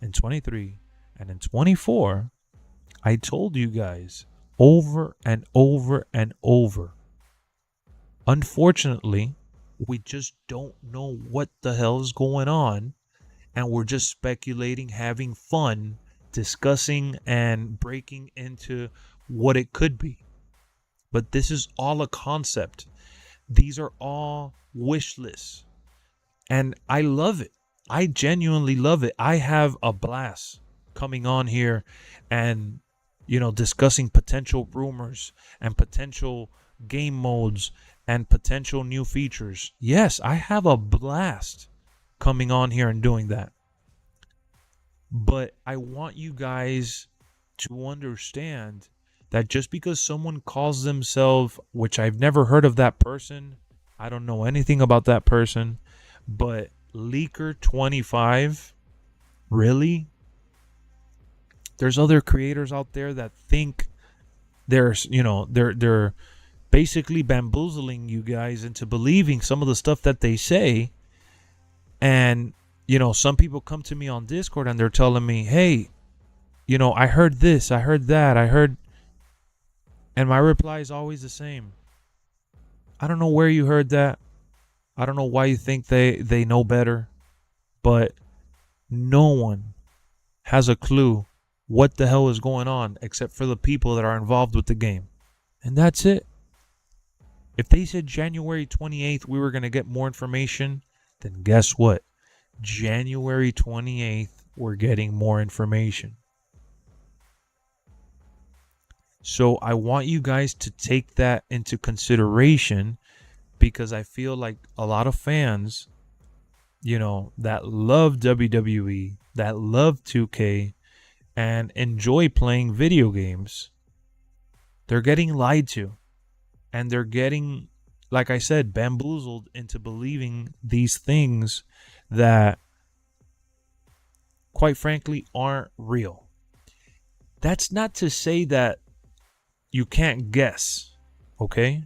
in 23, and in 24, I told you guys over and over and over. Unfortunately, we just don't know what the hell is going on, and we're just speculating, having fun, discussing and breaking into what it could be. But this is all a concept. These are all wish lists. And I love it. I genuinely love it. I have a blast coming on here and, you know, discussing potential rumors and potential game modes and potential new features. Yes, I have a blast coming on here and doing that. But I want you guys to understand that just because someone calls themselves, which I've never heard of that person, I don't know anything about that person, but Leaker25, really? There's other creators out there that think they're basically bamboozling you guys into believing some of the stuff that they say. And, you know, some people come to me on Discord and they're telling me, hey, you know, I heard this, I heard that, and my reply is always the same. I don't know where you heard that. I don't know why you think they know better, but no one has a clue what the hell is going on except for the people that are involved with the game. And that's it. If they said January 28th we were going to get more information, then guess what? January 28th we're getting more information. So I want you guys to take that into consideration, because I feel like a lot of fans, you know, that love WWE, that love 2K, and enjoy playing video games, they're getting lied to. And they're getting, like I said, bamboozled into believing these things that, quite frankly, aren't real. That's not to say that you can't guess, okay?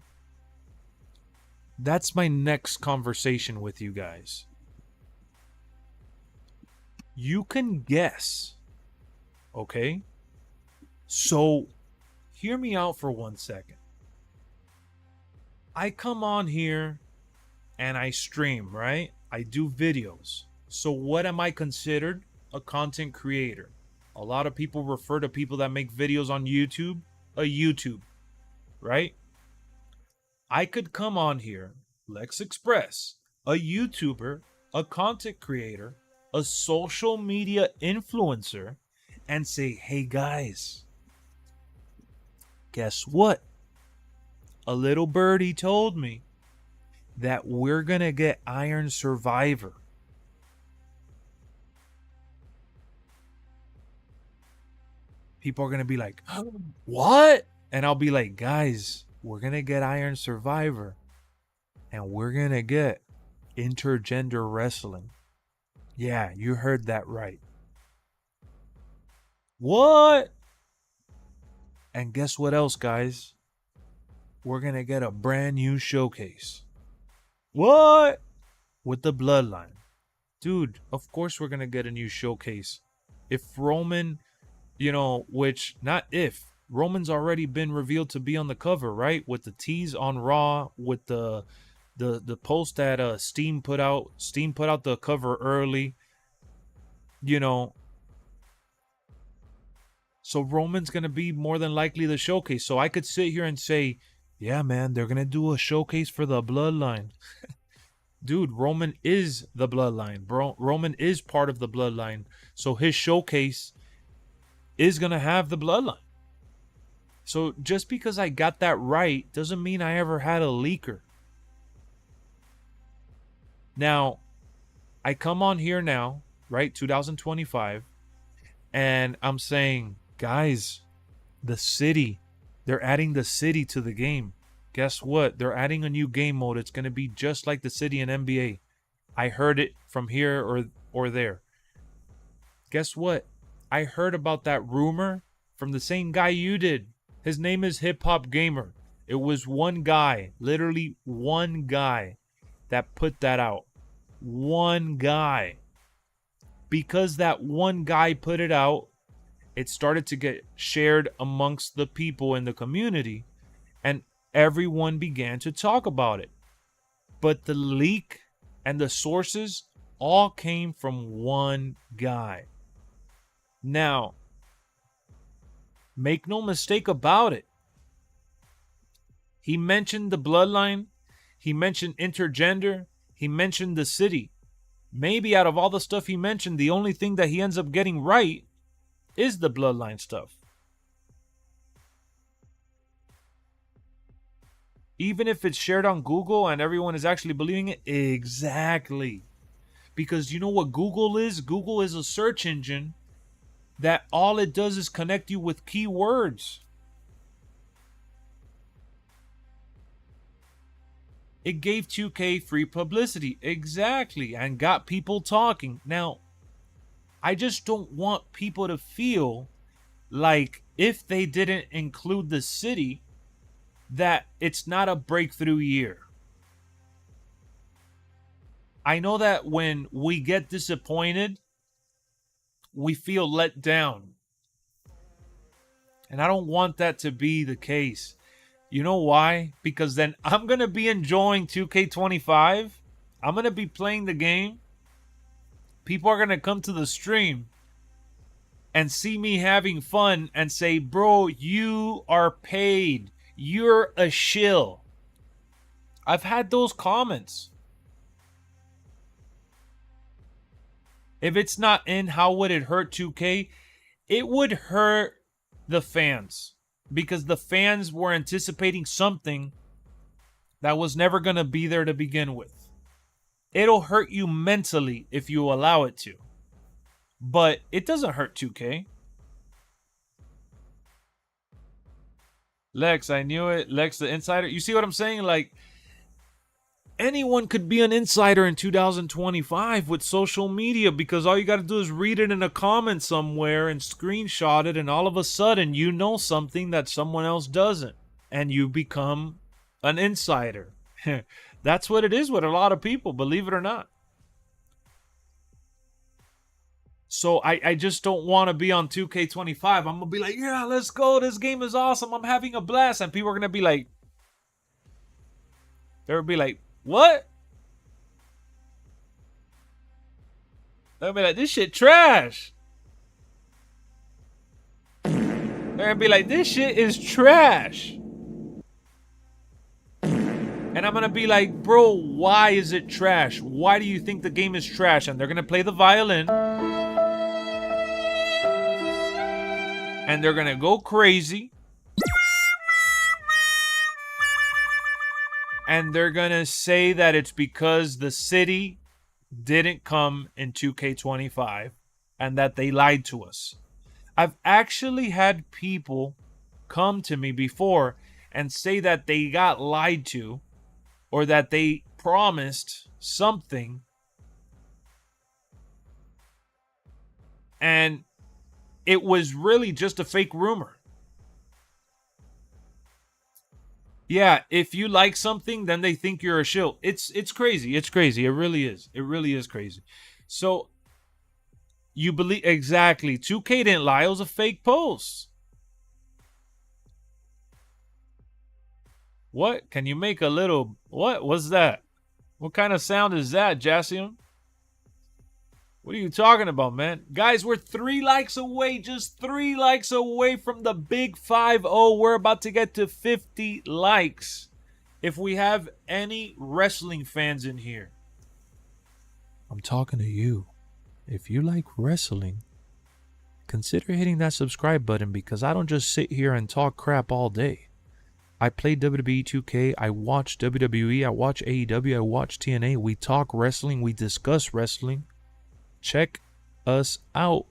That's my next conversation with you guys. You can guess, okay? So, hear me out for 1 second. I come on here and I stream, right? I do videos. So what am I considered? A content creator. A lot of people refer to people that make videos on YouTube a YouTube, right? I could come on here, LexxExpress, a YouTuber, a content creator, a social media influencer, and say, hey guys, guess what? A little birdie told me that we're going to get Iron Survivor. People are going to be like, what? And I'll be like, guys, we're going to get Iron Survivor. And we're going to get intergender wrestling. Yeah, you heard that right. What? And guess what else, guys? We're going to get a brand new showcase. What? With the Bloodline. Dude, of course we're going to get a new showcase. If Roman, which, not if, Roman's already been revealed to be on the cover, right? With the tease on Raw, with the post that Steam put out. Steam put out the cover early. So Roman's going to be more than likely the showcase. So I could sit here and say, yeah, man, they're going to do a showcase for the Bloodline. Dude, Roman is the Bloodline. Bro, Roman is part of the Bloodline. So his showcase is going to have the Bloodline. So just because I got that right doesn't mean I ever had a leaker. Now, I come on here now, right, 2025, and I'm saying, guys, the city, they're adding the city to the game. Guess what? They're adding a new game mode. It's going to be just like the city in NBA. I heard it from here or there. Guess what? I heard about that rumor from the same guy you did. His name is Hip Hop Gamer. It was one guy, literally one guy, that put that out. One guy. Because that one guy put it out, it started to get shared amongst the people in the community, and everyone began to talk about it. But the leak and the sources all came from one guy. Now, make no mistake about it. He mentioned the Bloodline. He mentioned intergender. He mentioned the city. Maybe out of all the stuff he mentioned, the only thing that he ends up getting right is the Bloodline stuff. Even if it's shared on Google and everyone is actually believing it, exactly. Because you know what Google is? Google is a search engine that all it does is connect you with keywords. It gave 2K free publicity. Exactly. And got people talking. Now, I just don't want people to feel like if they didn't include the city, that it's not a breakthrough year. I know that when we get disappointed, we feel let down. And I don't want that to be the case. You know why? Because then I'm going to be enjoying 2K25. I'm going to be playing the game. People are going to come to the stream and see me having fun and say, bro, you are paid. You're a shill. I've had those comments. If it's not in, how would it hurt 2K? It would hurt the fans. Because the fans were anticipating something that was never going to be there to begin with. It'll hurt you mentally if you allow it to. But it doesn't hurt 2K. Lex, I knew it. Lex the Insider. You see what I'm saying? Like, anyone could be an insider in 2025 with social media, because all you got to do is read it in a comment somewhere and screenshot it, and all of a sudden you know something that someone else doesn't, and you become an insider. That's what it is with a lot of people, believe it or not. So I just don't want to be on 2K25. I'm going to be like, yeah, let's go. This game is awesome. I'm having a blast. And people are going to be like, they'll be like, what? They'll be like, this shit trash. They're going to be like, this shit is trash. And I'm going to be like, bro, why is it trash? Why do you think the game is trash? And they're going to play the violin. and they're going to go crazy. And they're going to say that it's because the city didn't come in 2K25 and that they lied to us. I've actually had people come to me before and say that they got lied to or that they promised something and it was really just a fake rumor. Yeah, if you like something, then they think you're a shill. It's crazy. It's crazy. It really is. It really is crazy. So you believe exactly. 2K didn't lie. It was a fake post. What? Can you make a little... What was that? What kind of sound is that, Jassium? What are you talking about, man? Guys, we're 3 likes away. Just 3 likes away from the big 5-0. We're about to get to 50 likes. If we have any wrestling fans in here. I'm talking to you. If you like wrestling, consider hitting that subscribe button because I don't just sit here and talk crap all day. I play WWE 2K, I watch WWE, I watch AEW, I watch TNA. We talk wrestling, we discuss wrestling. Check us out.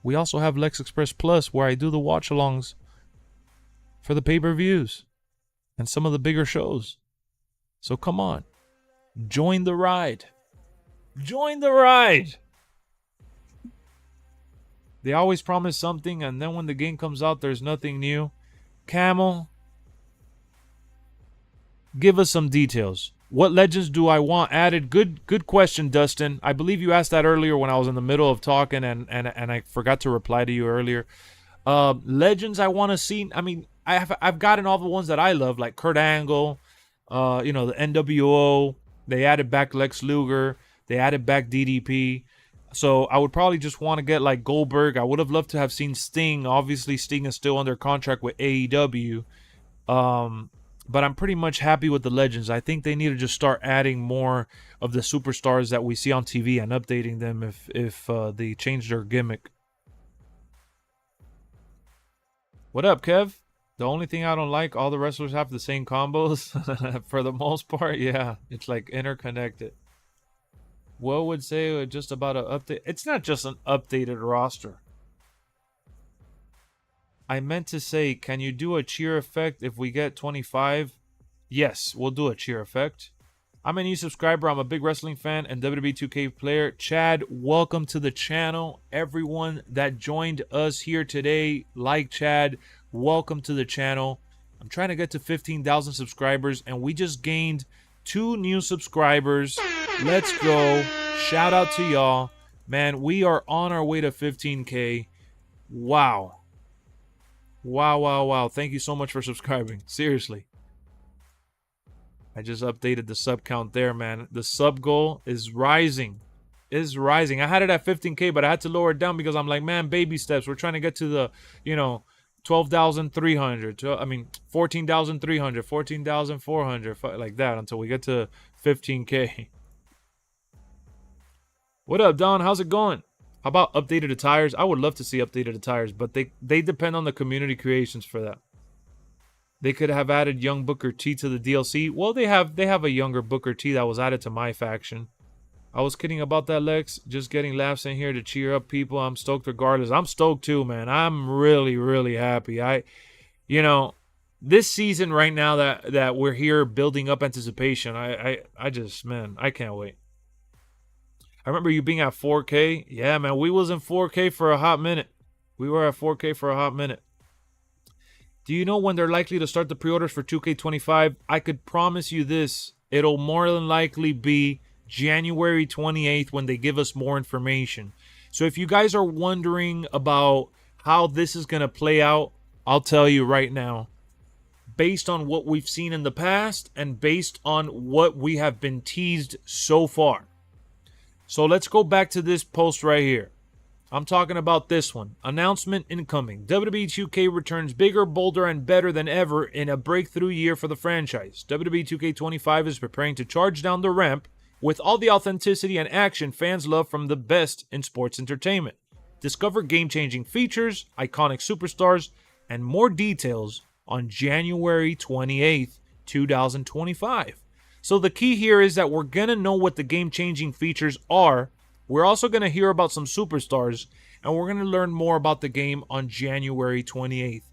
We also have LexxExpress Plus where I do the watch-alongs for the pay-per-views and some of the bigger shows. So come on. Join the ride. Join the ride. They always promise something and then when the game comes out there's nothing new. Camel, give us some details. What legends do I want added? Good question, Dustin. I believe you asked that earlier when I was in the middle of talking and I forgot to reply to you earlier. Legends I want to see. I mean, I've gotten all the ones that I love, like Kurt Angle, the NWO. They added back Lex Luger. They added back DDP. So I would probably just want to get like Goldberg. I would have loved to have seen Sting. Obviously, Sting is still under contract with AEW. But I'm pretty much happy with the legends. I think they need to just start adding more of the superstars that we see on TV and updating them if they change their gimmick. What up, Kev? The only thing I don't like, all the wrestlers have the same combos. For the most part, yeah. It's like interconnected. What would say just about an update? It's not just an updated roster. I meant to say, can you do a cheer effect if we get 25? Yes, we'll do a cheer effect. I'm a new subscriber. I'm a big wrestling fan and WWE 2K player. Chad, welcome to the channel. Everyone that joined us here today, like Chad, welcome to the channel. I'm trying to get to 15,000 subscribers, and we just gained 2 new subscribers. Let's go. Shout out to y'all. Man, we are on our way to 15K. Wow. Wow. Thank you so much for subscribing. Seriously. I just updated the sub count there, man. The sub goal is rising. I had it at 15K, but I had to lower it down because I'm like, man, baby steps. We're trying to get to the, 12,300. 14,300, 14,400, like that until we get to 15K. What up, Don? How's it going? How about updated attires? I would love to see updated attires, but they depend on the community creations for that. They could have added young Booker T to the DLC. Well, they have a younger Booker T that was added to my faction. I was kidding about that, Lex. Just getting laughs in here to cheer up people. I'm stoked regardless. I'm stoked too, man. I'm really, really happy. This season right now that we're here building up anticipation, I just, man, I can't wait. I remember you being at 4K. Yeah, man, we was in 4K for a hot minute. We were at 4K for a hot minute. Do you know when they're likely to start the pre-orders for 2K25? I could promise you this. It'll more than likely be January 28th when they give us more information. So if you guys are wondering about how this is going to play out, I'll tell you right now. Based on what we've seen in the past and based on what we have been teased so far. So let's go back to this post right here. I'm talking about this one. Announcement incoming. WWE 2K returns bigger, bolder, and better than ever in a breakthrough year for the franchise. WWE 2K25 is preparing to charge down the ramp with all the authenticity and action fans love from the best in sports entertainment. Discover game-changing features, iconic superstars, and more details on January 28th, 2025. So the key here is that we're going to know what the game-changing features are. We're also going to hear about some superstars, and we're going to learn more about the game on January 28th.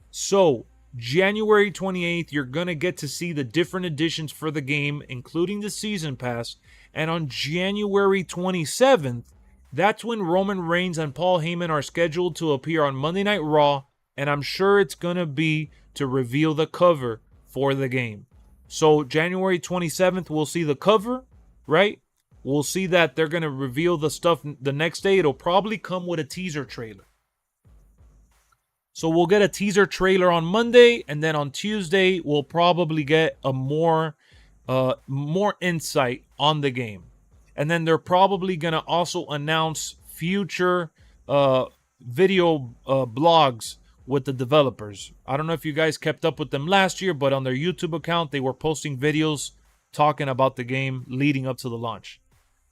So, January 28th, you're going to get to see the different additions for the game, including the Season Pass. And on January 27th, that's when Roman Reigns and Paul Heyman are scheduled to appear on Monday Night Raw. And I'm sure it's going to be to reveal the cover for the game. So, January 27th, we'll see the cover, right? We'll see that they're going to reveal the stuff the next day. It'll probably come with a teaser trailer. So we'll get a teaser trailer on Monday, and then on Tuesday we'll probably get a more insight on the game. And then they're probably gonna also announce future video blogs with the developers. I don't know if you guys kept up with them last year, but on their YouTube account they were posting videos talking about the game leading up to the launch.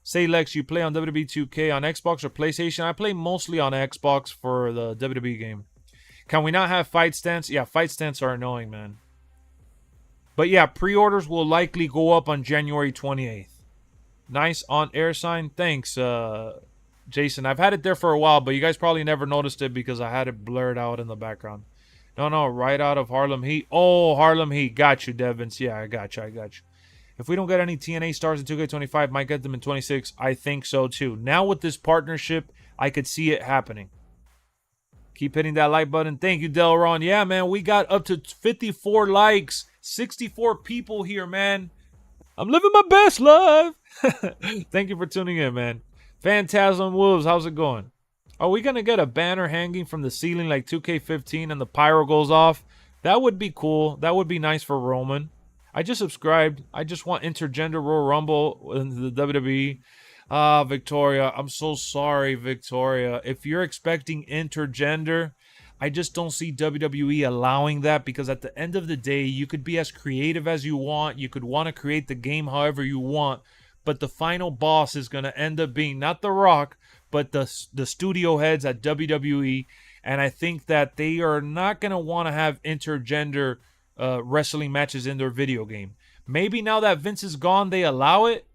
Say, Lex, you play on WWE 2K on Xbox or PlayStation? I play mostly on Xbox for the WWE game. Can we not have fight stance? Yeah, fight stance are annoying, man. But yeah, pre-orders will likely go up on January 28th. Nice on-air sign. Thanks, Jason. I've had it there for a while, but you guys probably never noticed it because I had it blurred out in the background. No, right out of Harlem Heat. Oh, Harlem Heat. Got you, Devins. Yeah, I got you. If we don't get any TNA stars in 2K25, might get them in 26. I think so, too. Now with this partnership, I could see it happening. Keep hitting that like button. Thank you, Delron. Yeah, man, we got up to 54 likes. 64 people here, man. I'm living my best life. Thank you for tuning in, man. Phantasm Wolves, how's it going? Are we going to get a banner hanging from the ceiling like 2K15 and the pyro goes off? That would be cool. That would be nice for Roman. I just subscribed. I just want intergender Royal Rumble in the WWE. Victoria, I'm so sorry, Victoria. If you're expecting intergender, I just don't see WWE allowing that, because at the end of the day, you could be as creative as you want. You could want to create the game however you want, but the final boss is going to end up being not The Rock, but the studio heads at WWE, and I think that they are not going to want to have intergender wrestling matches in their video game. Maybe now that Vince is gone, they allow it.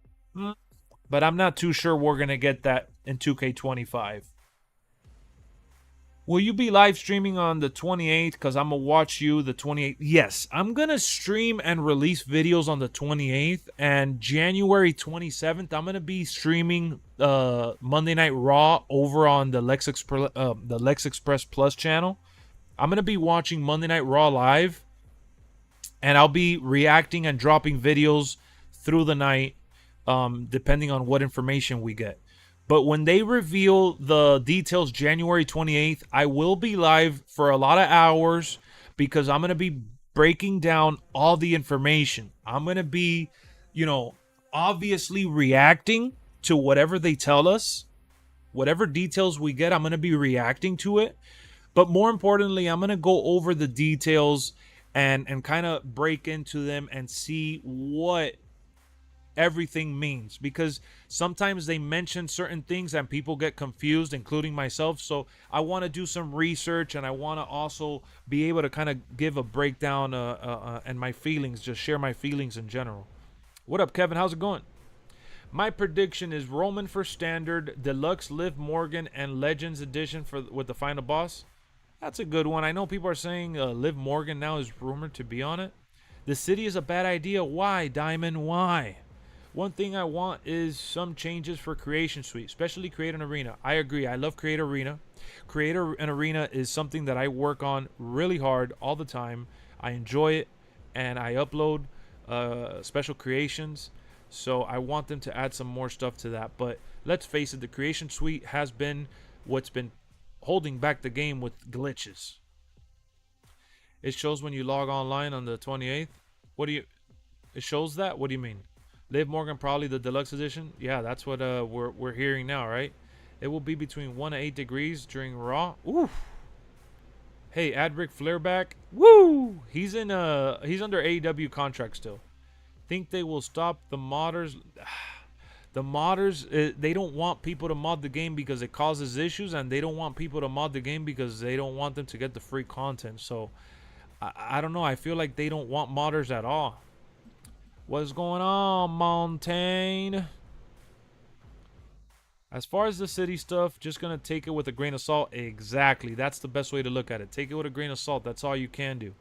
But I'm not too sure we're going to get that in 2K25. Will you be live streaming on the 28th? Because I'm going to watch you the 28th. Yes, I'm going to stream and release videos on the 28th. And January 27th, I'm going to be streaming Monday Night Raw over on the LexxExpress Plus channel. I'm going to be watching Monday Night Raw live. And I'll be reacting and dropping videos through the night. Depending on what information we get. But when they reveal the details January 28th, I will be live for a lot of hours because I'm going to be breaking down all the information. I'm going to be, obviously reacting to whatever they tell us. Whatever details we get, I'm going to be reacting to it. But more importantly, I'm going to go over the details and kind of break into them and see what everything means, because sometimes they mention certain things and people get confused, including myself. So I want to do some research, and I want to also be able to kind of give a breakdown and my feelings, just share my feelings in general. What up, Kevin? How's it going? My prediction is Roman for standard, deluxe Liv Morgan, and Legends edition with the final boss. That's a good one. I know people are saying Liv Morgan now is rumored to be on it. The city is a bad idea. Why, Diamond? Why? One thing I want is some changes for Creation Suite, especially Create an Arena. I agree. I love Create Arena. Create an Arena is something that I work on really hard all the time. I enjoy it, and I upload special creations. So I want them to add some more stuff to that. But let's face it, the Creation Suite has been what's been holding back the game with glitches. It shows when you log online on the 28th. It shows that? What do you mean? Liv Morgan probably the deluxe edition. Yeah, that's what we're hearing now, right? It will be between 1 to 8 degrees during Raw. Oof. Hey, add Ric Flair back. Woo! He's under AEW contract still. Think they will stop the modders? The modders, they don't want people to mod the game because it causes issues, and they don't want people to mod the game because they don't want them to get the free content. So I don't know. I feel like they don't want modders at all. What's going on, Montaigne? As far as the city stuff, just gonna take it with a grain of salt. Exactly. That's the best way to look at it. Take it with a grain of salt. That's all you can do.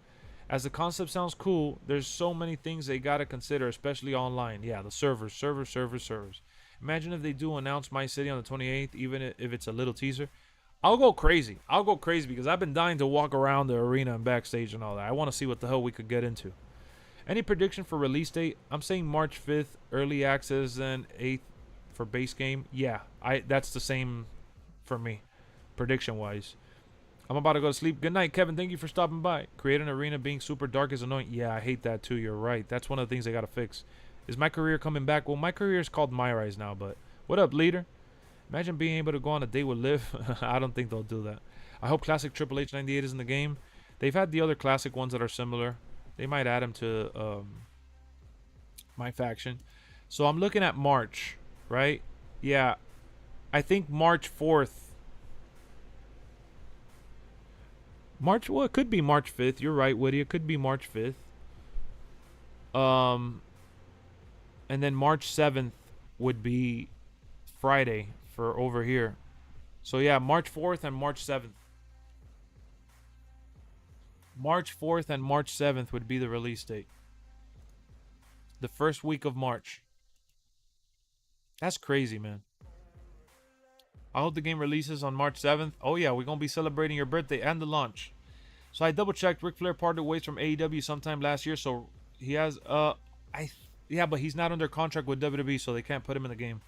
As the concept sounds cool, there's so many things they gotta consider, especially online. Yeah, the servers. Imagine if they do announce my city on the 28th, even if it's a little teaser. I'll go crazy. I'll go crazy because I've been dying to walk around the arena and backstage and all that. I want to see what the hell we could get into. Any prediction for release date? I'm saying March 5th, early access, and 8th for base game. Yeah, that's the same for me, prediction-wise. I'm about to go to sleep. Good night, Kevin. Thank you for stopping by. Create an arena being super dark is annoying. Yeah, I hate that too. You're right. That's one of the things I got to fix. Is my career coming back? Well, my career is called My Rise now, but what up, leader? Imagine being able to go on a date with Liv. I don't think they'll do that. I hope classic Triple H 98 is in the game. They've had the other classic ones that are similar. They might add him to my faction. So I'm looking at March, right? Yeah, I think March 4th. Well, it could be March 5th. You're right, Woody. It could be March 5th. And then March 7th would be Friday for over here. So yeah, March 4th and March 7th. March 4th and March 7th would be the release date. The first week of March. That's crazy, man. I hope the game releases on March 7th. Oh yeah, we're going to be celebrating your birthday and the launch. So I double checked. Ric Flair parted ways from AEW sometime last year. So he has, yeah, but he's not under contract with WWE, so they can't put him in the game.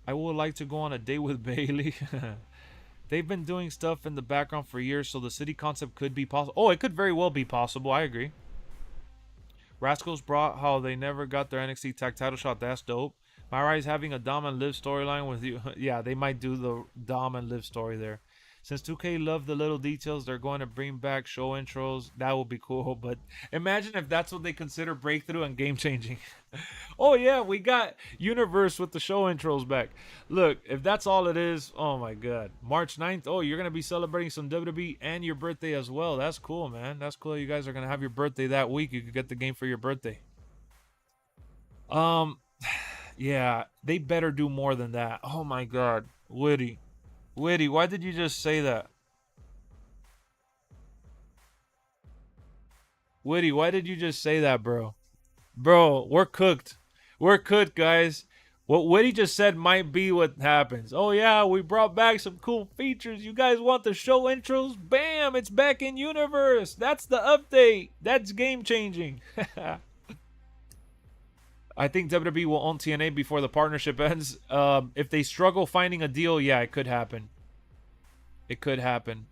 I would like to go on a date with Bailey. They've been doing stuff in the background for years, so the city concept could be possible. Oh, it could very well be possible. I agree. Rascals brought how they never got their NXT tag title shot. That's dope. Myra is having a Dom and Liv storyline with you. Yeah, they might do the Dom and Liv story there. Since 2K loved the little details, they're going to bring back show intros. That would be cool. But imagine if that's what they consider breakthrough and game changing. Oh yeah, we got Universe with the show intros back. Look, if that's all it is, oh my god. March 9th, oh, you're going to be celebrating some WWE and your birthday as well. That's cool, man. That's cool. You guys are going to have your birthday that week. You could get the game for your birthday. Yeah, they better do more than that. Oh my god. Woody, why did you just say that? Woody, why did you just say that, bro? Bro, we're cooked. We're cooked, guys. What Woody just said might be what happens. Oh yeah, we brought back some cool features. You guys want the show intros? Bam, it's back in Universe. That's the update. That's game changing. I think WWE will own TNA before the partnership ends. If they struggle finding a deal, yeah, it could happen. It could happen.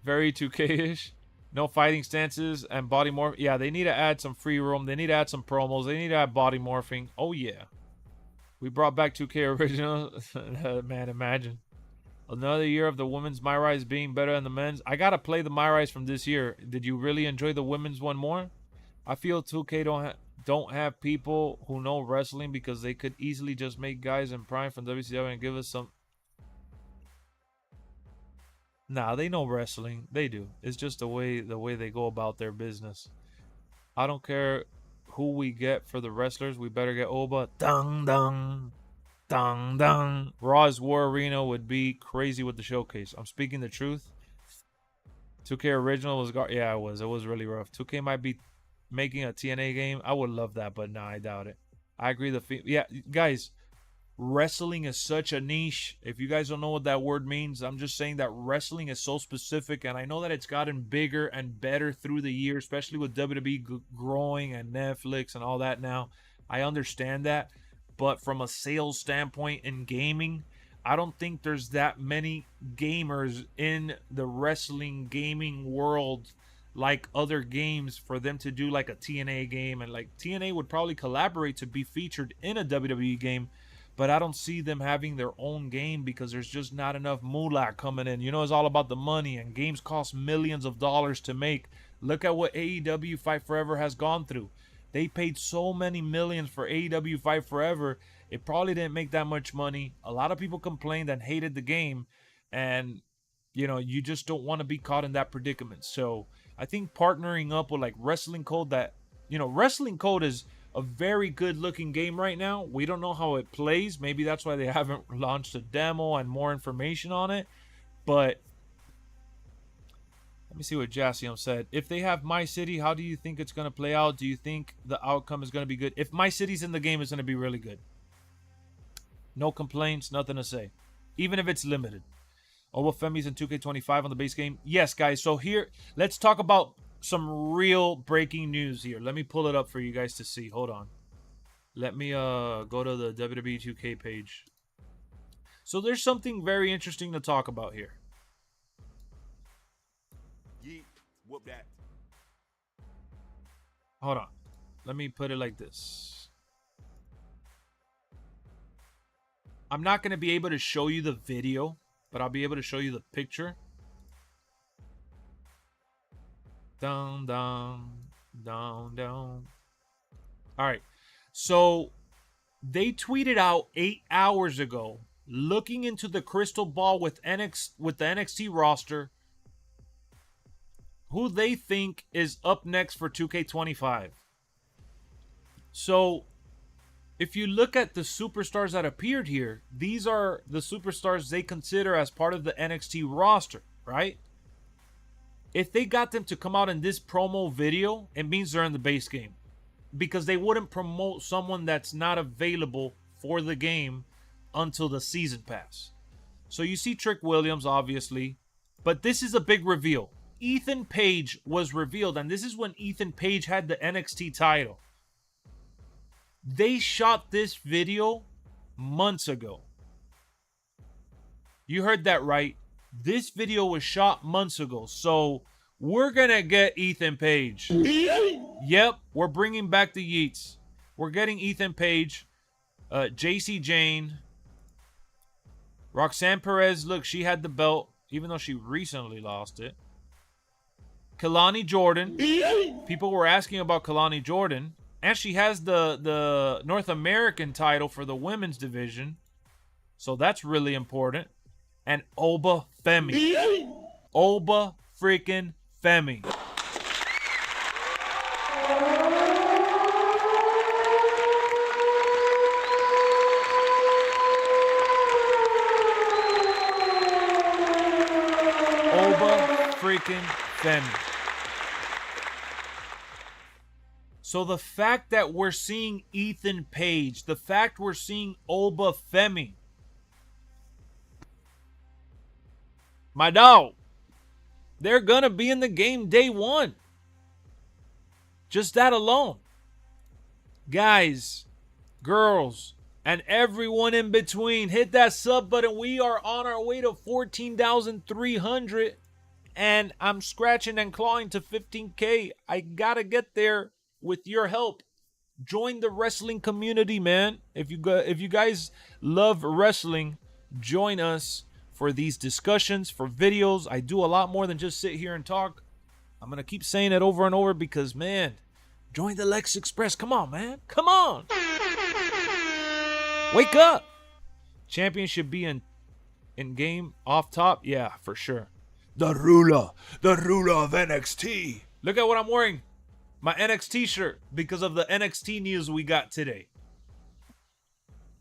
Very 2K-ish. No fighting stances and body morph. Yeah, they need to add some free roam. They need to add some promos. They need to add body morphing. Oh, yeah. We brought back 2K original. Man, imagine. Another year of the women's My Rise being better than the men's. I got to play the My Rise from this year. Did you really enjoy the women's one more? I feel 2K don't have people who know wrestling because they could easily just make guys in prime from WCW and give us some. Nah, they know wrestling. They do. It's just the way they go about their business. I don't care who we get for the wrestlers. We better get Oba. Dang, dang. Dang, dang. Raw's War Arena would be crazy with the showcase. I'm speaking the truth. 2K original was... Yeah, it was. It was really rough. 2K might be making a TNA game. I would love that, but nah, I doubt it. I agree. Yeah, guys, wrestling is such a niche. If you guys don't know what that word means, I'm just saying that wrestling is so specific, and I know that it's gotten bigger and better through the year, especially with WWE growing and Netflix and all that now. I understand that, but from a sales standpoint in gaming, I don't think there's that many gamers in the wrestling gaming world like other games for them to do like a TNA game, and like TNA would probably collaborate to be featured in a WWE game, but I don't see them having their own game because there's just not enough moolah coming in. You know, it's all about the money, and games cost millions of dollars to make. Look at what AEW Fight Forever has gone through. They paid so many millions for AEW Fight Forever. It probably didn't make that much money. A lot of people complained and hated the game. And, you know, you just don't want to be caught in that predicament. So I think partnering up with like Wrestling Code, that, you know, Wrestling Code is a very good looking game right now. We don't know how it plays. Maybe that's why they haven't launched a demo and more information on it. But let me see what Jassium said. If they have My City, how do you think it's going to play out? Do you think the outcome is going to be good? If My City's in the game, it's going to be really good. No complaints, nothing to say. Even if it's limited. Obafemi's in 2K25 on the base game. Yes, guys. So here, let's talk about some real breaking news here. Let me pull it up for you guys to see. Hold on. Let me go to the WWE 2K page. So there's something very interesting to talk about here. Whoop that. Hold on. Let me put it like this. I'm not going to be able to show you the video, but I'll be able to show you the picture. Down, down, down, down. All right. So they tweeted out 8 hours ago, looking into the crystal ball with the NXT roster, who they think is up next for 2K25. So, if you look at the superstars that appeared here, these are the superstars they consider as part of the NXT roster, right? If they got them to come out in this promo video, it means they're in the base game. Because they wouldn't promote someone that's not available for the game until the season pass. So you see Trick Williams, obviously. But this is a big reveal. Ethan Page was revealed, and this is when Ethan Page had the NXT title. They shot this video months ago. You heard that right. This video was shot months ago. So we're going to get Ethan Page. Yep, we're bringing back the Yeets. We're getting Ethan Page, JC Jane, Roxanne Perez. Look, she had the belt, even though she recently lost it. Kalani Jordan. People were asking about Kalani Jordan. And she has the North American title for the women's division. So that's really important. And Oba Femi. Oba freaking Femi. Oba freaking Femi. So the fact that we're seeing Ethan Page, the fact we're seeing Oba Femi, my dog, they're going to be in the game day one. Just that alone. Guys, girls, and everyone in between, hit that sub button. We are on our way to 14,300. And I'm scratching and clawing to 15K. I got to get there with your help. Join the wrestling community, man. If you guys love wrestling, join us for these discussions, for videos. I do a lot more than just sit here and talk. I'm going to keep saying it over and over because, man, join the LexxExpress. Come on, man. Come on. Wake up. Champion should be in game off top. Yeah, for sure. The ruler of NXT. Look at what I'm wearing. My NXT shirt because of the NXT news we got today.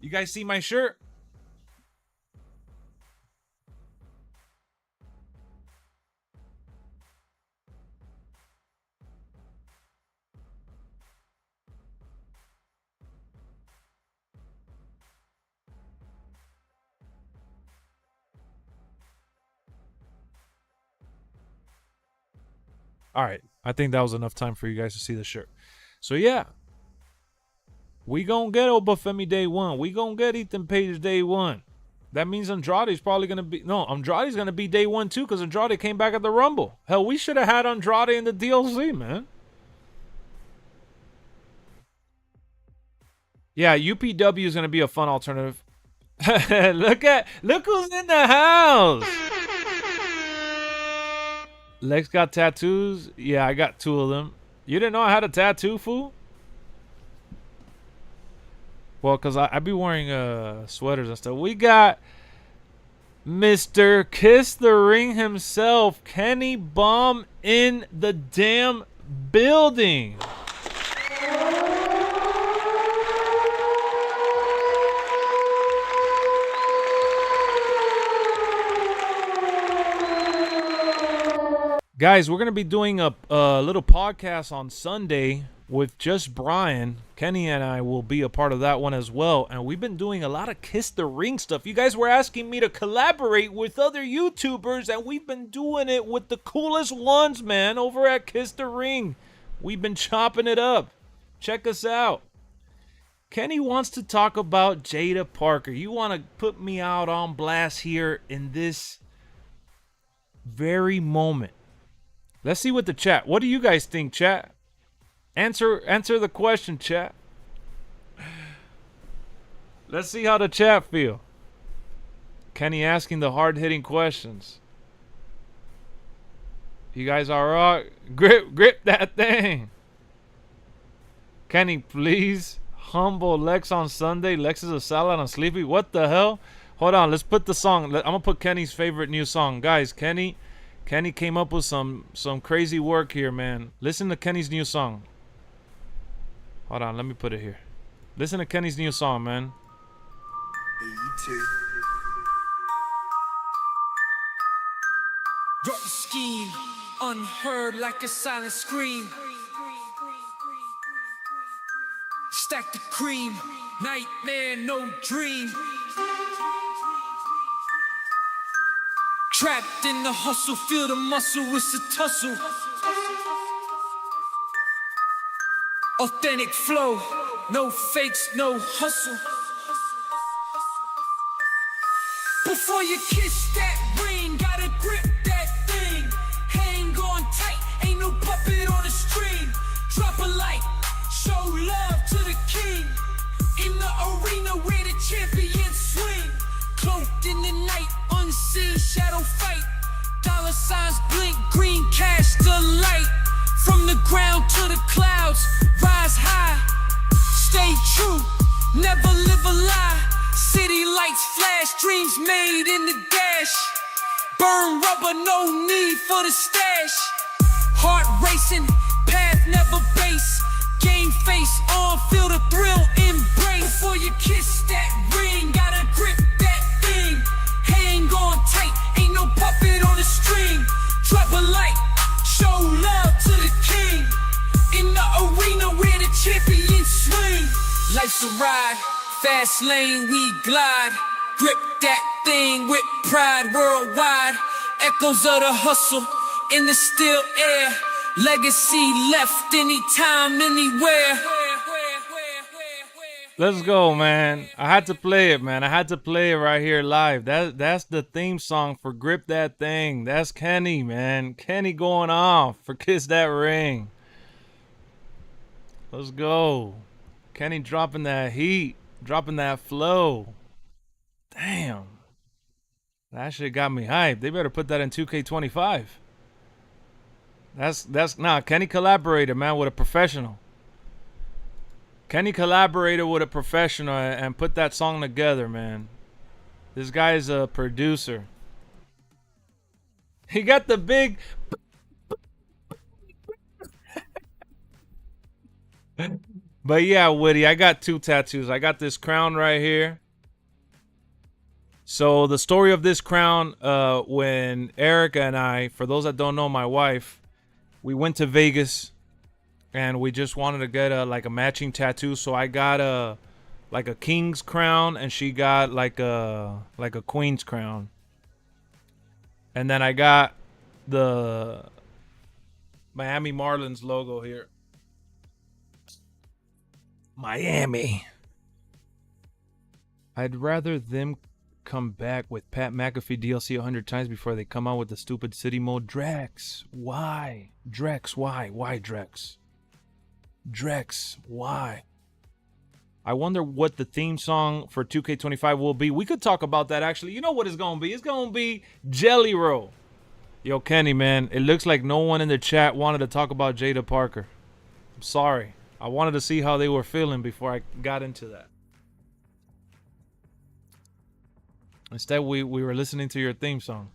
You guys see my shirt? All right. I think that was enough time for you guys to see the shirt. So, yeah. We gonna get Obafemi day one. We gonna get Ethan Page day one. That means Andrade's probably gonna be... No, Andrade's gonna be day one, too, because Andrade came back at the Rumble. Hell, we should have had Andrade in the DLC, man. Yeah, UPW is gonna be a fun alternative. Look who's in the house. Lex got tattoos. Yeah, I got 2 of them. You didn't know I had a tattoo, fool? Well, because I be wearing sweaters and stuff. We got Mr. Kiss the Ring himself, Kenny Bomb, in the damn building. Guys, we're going to be doing a little podcast on Sunday with just Brian. Kenny and I will be a part of that one as well. And we've been doing a lot of Kiss the Ring stuff. You guys were asking me to collaborate with other YouTubers, and we've been doing it with the coolest ones, man, over at Kiss the Ring. We've been chopping it up. Check us out. Kenny wants to talk about Jada Parker. You want to put me out on blast here in this very moment. Let's see what the chat. What do you guys think, chat? Answer the question, chat. Let's see how the chat feel. Kenny asking the hard-hitting questions. You guys all right? Grip that thing. Kenny, please humble Lex on Sunday. Lex is a salad on Sleepy. What the hell? Hold on. Let's put the song. I'm gonna put Kenny's favorite new song, guys. Kenny came up with some crazy work here, man. Listen to Kenny's new song. Hold on, let me put it here. Listen to Kenny's new song, man. Drop the scheme, unheard like a silent scream. Stack the cream, nightmare, no dream. Trapped in the hustle, feel the muscle, it's a tussle. Authentic flow, no fakes, no hustle. Before you kiss that ring, gotta grip that thing. Hang on tight, ain't no puppet on the string. Drop a light, show love to the king. In the arena where the champions swing. Cloaked in the night, unseen shadow fight. Dollar signs blink, green cash the light. From the ground to the clouds, rise high. Stay true, never live a lie. City lights flash, dreams made in the dash. Burn rubber, no need for the stash. Heart racing, path never base. Game face on, feel the thrill, embrace. Before you kiss that ring, gotta grip that thing. Hang on tight, ain't no puppet on the string. Drop a light, show love to the king. In the arena where the champions swing. Life's a ride, fast lane we glide. Grip that thing with pride worldwide. Echoes of the hustle in the still air. Legacy left anytime, anywhere. Let's go, man. I had to play it, man. I had to play it right here live. That's the theme song for Grip That Thing. That's Kenny, man. Kenny going off for Kiss That Ring. Let's go. Kenny dropping that heat, dropping that flow. Damn. That shit got me hyped. They better put that in 2K25. Kenny collaborated, man, with a professional. Kenny collaborated with a professional and put that song together, man. This guy's a producer. He got the big... But yeah, Woody, I got 2 tattoos. I got this crown right here. So the story of this crown, when Erica and I, for those that don't know, my wife, we went to Vegas. And we just wanted to get a matching tattoo, so I got a king's crown, and she got like a queen's crown. And then I got the Miami Marlins logo here. Miami. I'd rather them come back with Pat McAfee DLC 100 times before they come out with the stupid city mode. Drex, why? Drex, why? Why Drex? Drex, why? I wonder what the theme song for 2K25 will be. We could talk about that, actually. You know what it's going to be? It's going to be Jelly Roll. Yo, Kenny, man, it looks like no one in the chat wanted to talk about Jada Parker. I'm sorry. I wanted to see how they were feeling before I got into that. Instead, we were listening to your theme song.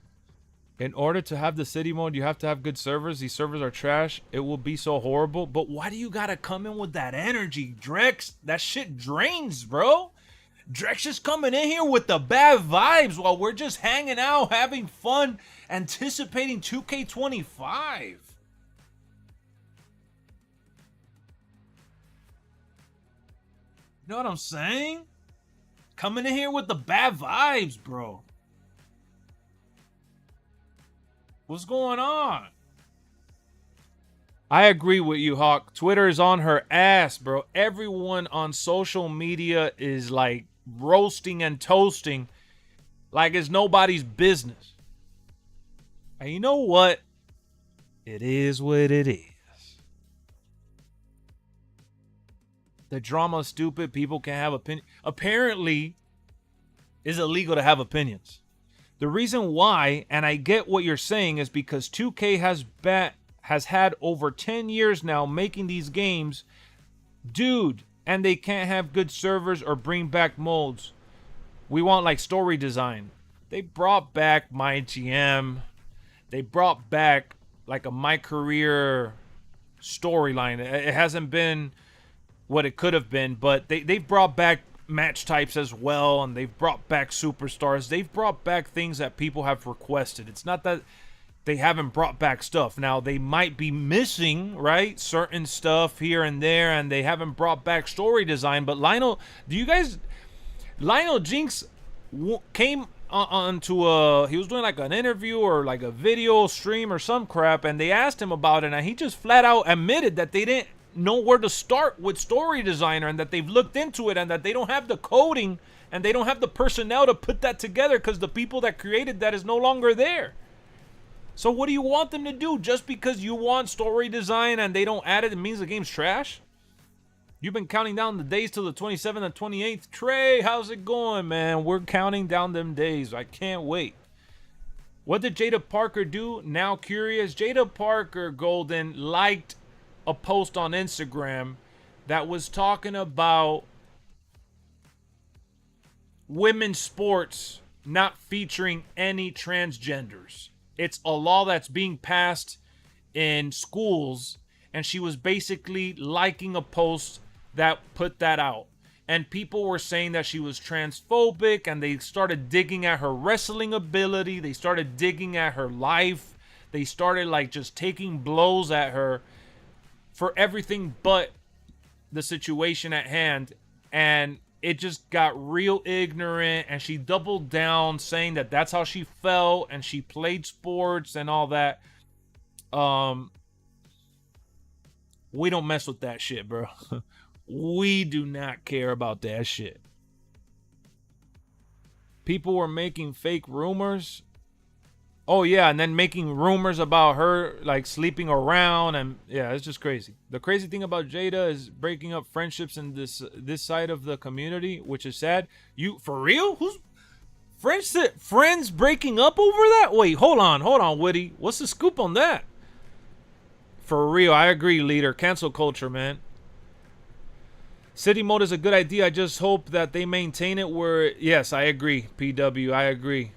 In order to have the city mode, you have to have good servers. These servers are trash. It will be so horrible. But why do you gotta come in with that energy, Drex? That shit drains, bro. Drex is coming in here with the bad vibes while we're just hanging out, having fun, anticipating 2K25. You know what I'm saying? Coming in here with the bad vibes, bro. What's going on? I agree with you, Hawk. Twitter is on her ass, bro. Everyone on social media is like roasting and toasting like it's nobody's business. And you know what? It is what it is. The drama is stupid. People can't have opinions. Apparently, it's illegal to have opinions. The reason why, and I get what you're saying, is because 2K has had over 10 years now making these games, dude, and they can't have good servers or bring back molds. We want like story design. They brought back my GM. They brought back like a My Career storyline. It hasn't been what it could have been, but they've brought back match types as well, and they've brought back superstars. They've brought back things that people have requested. It's not that they haven't brought back stuff. Now, they might be missing, right, certain stuff here and there, and they haven't brought back story design. But Lionel Jinx came onto he was doing like an interview or like a video stream or some crap, and they asked him about it, and he just flat out admitted that they didn't know where to start with story designer, and that they've looked into it, and that they don't have the coding and they don't have the personnel to put that together because the people that created that is no longer there. So what do you want them to do? Just because you want story design and they don't add it, it means the game's trash? You've been counting down the days till the 27th and 28th. Trey, how's it going, man? We're counting down them days. I can't wait. What did Jada Parker do? Now curious. Jada Parker Golden liked a post on Instagram that was talking about women's sports not featuring any transgenders. It's a law that's being passed in schools, and she was basically liking a post that put that out. And people were saying that she was transphobic, and they started digging at her wrestling ability. They started digging at her life. They started like just taking blows at her for everything but the situation at hand. And it just got real ignorant, and she doubled down saying that that's how she felt, and she played sports and all that. We don't mess with that shit, bro. We do not care about that shit. People were making fake rumors. Oh, yeah, and then making rumors about her, like, sleeping around, and, yeah, it's just crazy. The crazy thing about Jada is breaking up friendships in this side of the community, which is sad. You, for real? Who's... Friends breaking up over that? Wait, hold on, Woody. What's the scoop on that? For real, I agree, leader. Cancel culture, man. City mode is a good idea. I just hope that they maintain it where... Yes, I agree, PW. I agree.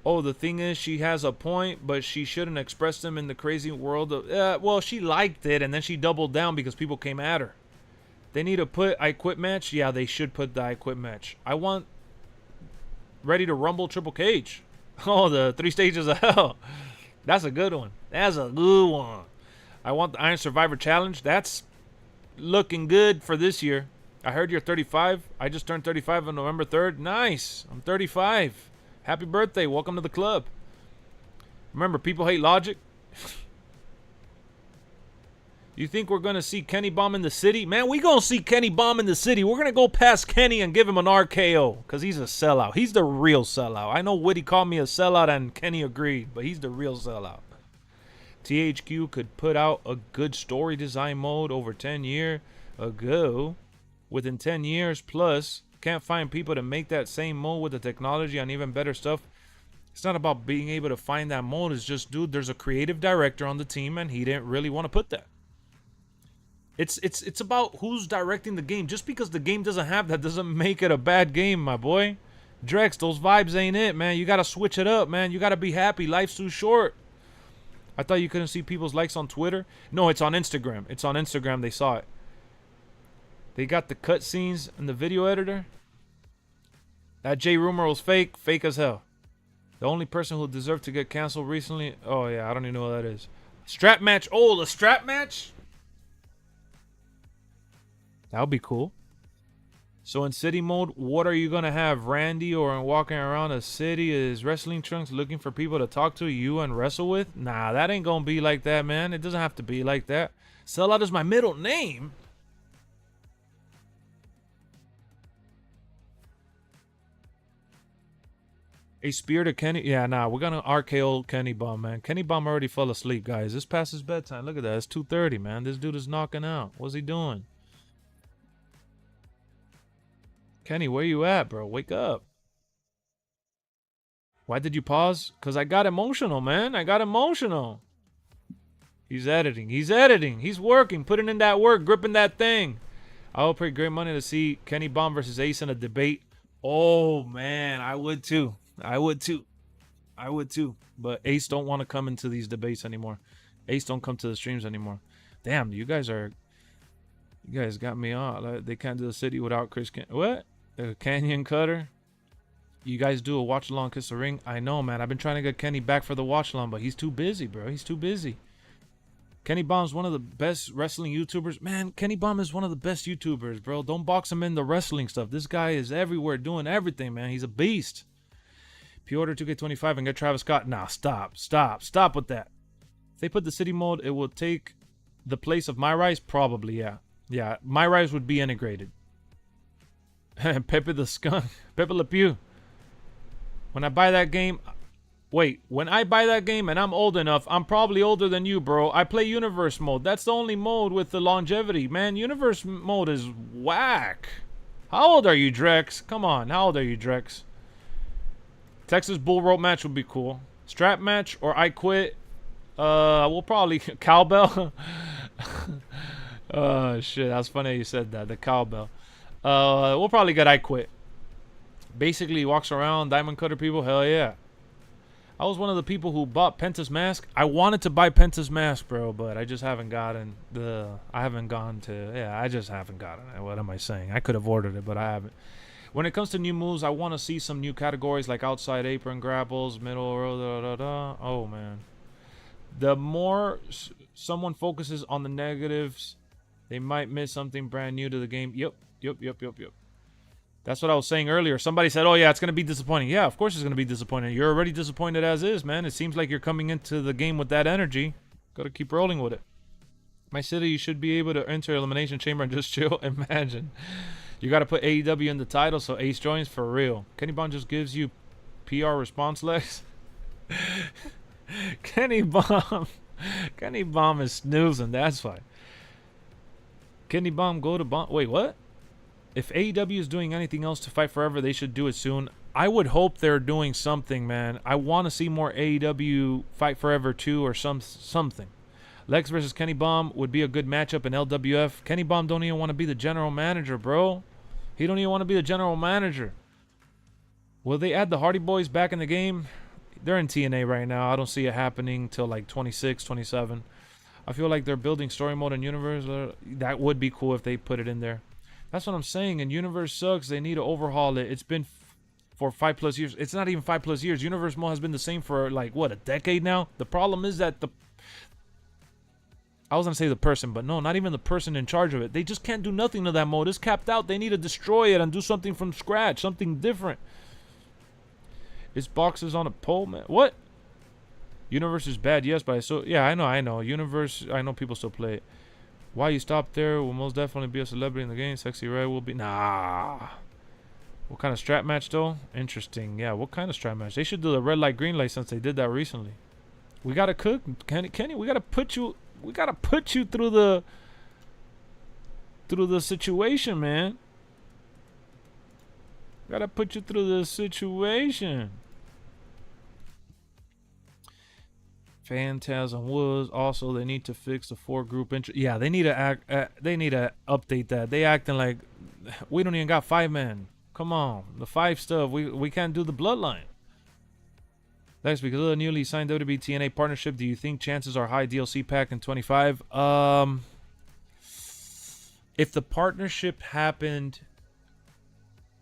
Oh, the thing is, she has a point, but she shouldn't express them in the crazy world of... well, she liked it, and then she doubled down because people came at her. They need to put I Quit match? Yeah, they should put the I Quit match. I want Ready to Rumble Triple Cage. Oh, the 3 stages of hell. That's a good one. That's a good one. I want the Iron Survivor Challenge. That's looking good for this year. I heard you're 35. I just turned 35 on November 3rd. Nice. I'm 35. Happy birthday. Welcome to the club. Remember, people hate logic. You think we're going to see Kenny Bomb in the city? Man, we going to see Kenny Bomb in the city. We're going to go past Kenny and give him an RKO because he's a sellout. He's the real sellout. I know Woody called me a sellout and Kenny agreed, but he's the real sellout. THQ could put out a good story design mode over 10 years ago. Within 10 years plus, can't find people to make that same mode with the technology and even better stuff. It's not about being able to find that mode. It's just, dude, there's a creative director on the team and he didn't really want to put that. It's about who's directing the game. Just because the game doesn't have that doesn't make it a bad game, my boy. Drex, those vibes ain't it, man. You gotta switch it up, man. You gotta be happy. Life's too short. I thought you couldn't see people's likes on Twitter. No, it's on Instagram. It's on Instagram. They saw it. They got the cutscenes in the video editor. That J rumor was fake. Fake as hell. The only person who deserved to get canceled recently. Oh, yeah. I don't even know what that is. Strap match. Oh, the strap match? That would be cool. So in city mode, what are you going to have? Randy or walking around a city is wrestling trunks looking for people to talk to you and wrestle with? Nah, that ain't going to be like that, man. It doesn't have to be like that. Sellout is my middle name. A spear to Kenny. Yeah, nah, we're going to RKO Kenny Bomb, man. Kenny Bomb already fell asleep, guys. This past his bedtime. Look at that. It's 2:30, man. This dude is knocking out. What's he doing? Kenny, where you at, bro? Wake up. Why did you pause? Because I got emotional, man. I got emotional. He's editing. He's editing. He's working. Putting in that work. Gripping that thing. I would pay great money to see Kenny Bomb versus Ace in a debate. Oh, man. I would too. I would too. I would too. But Ace don't want to come into these debates anymore. Ace don't come to the streams anymore. Damn, you guys got me on. Like, they can't do the city without Chris. What? Canyon Cutter. You guys do a watch along Kiss the Ring. I know, man. I've been trying to get Kenny back for the watch along, but he's too busy, bro. He's too busy. Kenny Bomb's one of the best wrestling YouTubers. Man, Kenny Bomb is one of the best YouTubers, bro. Don't box him in the wrestling stuff. This guy is everywhere doing everything, man. He's a beast. Pre-order 2K25 and get Travis Scott. Nah, stop with that. If they put the city mode, it will take the place of My Rise. Probably, yeah. Yeah, My Rise would be integrated. Pepe the Skunk. Pepe Le Pew. When I buy that game... Wait, when I buy that game and I'm old enough, I'm probably older than you, bro. I play Universe mode. That's the only mode with the longevity. Man, Universe mode is whack. How old are you, Drex? Come on, how old are you, Drex? Texas Bull Rope match would be cool. Strap match or I quit. We'll probably... Cowbell? Oh, shit. That's funny you said that. The cowbell. We'll probably get I quit. Basically, he walks around, diamond cutter people. Hell yeah. I was one of the people who bought Penta's mask. I wanted to buy Penta's mask, bro, but I just haven't gotten the... I haven't gone to... Yeah, I just haven't gotten it. What am I saying? I could have ordered it, but I haven't. When it comes to new moves, I want to see some new categories like outside apron, grapples, middle, oh, man. The more someone focuses on the negatives, they might miss something brand new to the game. Yep. That's what I was saying earlier. Somebody said, oh, yeah, it's going to be disappointing. Yeah, of course it's going to be disappointing. You're already disappointed as is, man. It seems like you're coming into the game with that energy. Got to keep rolling with it. My city, you should be able to enter Elimination Chamber and just chill. Imagine. You got to put AEW in the title so Ace joins for real. Kenny Bomb just gives you PR response legs. Kenny Bomb is snoozing. That's fine. Kenny Bomb go to Bomb. Wait, what? If AEW is doing anything else to Fight Forever, they should do it soon. I would hope they're doing something, man. I want to see more AEW Fight Forever 2 or something. Lexx versus Kenny Bomb would be a good matchup in LWF. Kenny Bomb don't even want to be the general manager, bro. He don't even want to be the general manager. Will they add the Hardy Boys back in the game? They're in TNA right now. I don't see it happening till like 26, 27. I feel like they're building story mode in Universe. That would be cool if they put it in there. That's what I'm saying. And Universe sucks. They need to overhaul it. It's been for 5+ years. It's not even 5+ years. Universe mode has been the same for like, what, a decade now? The problem is that I was going to say the person, but no, not even the person in charge of it. They just can't do nothing to that mode. It's capped out. They need to destroy it and do something from scratch. Something different. It's boxes on a pole, man. What? Universe is bad, yes, but yeah, I know. Universe, I know people still play it. Why you stopped there will most definitely be a celebrity in the game. Sexy Red will be... Nah. What kind of strap match, though? Interesting. Yeah, what kind of strap match? They should do the red light, green light since they did that recently. We got to cook. Kenny, we got to put you... We got to put you through the... Through the situation, man. Got to put you through the situation. Phantasm Woods. Also, they need to fix the 4-group intro. Yeah, they need to they need to update that. They acting like we don't even got 5 men. Come on. The 5 stuff. We can't do the bloodline. Thanks. Because of the newly signed WWE TNA partnership, do you think chances are high DLC pack in 25? If the partnership happened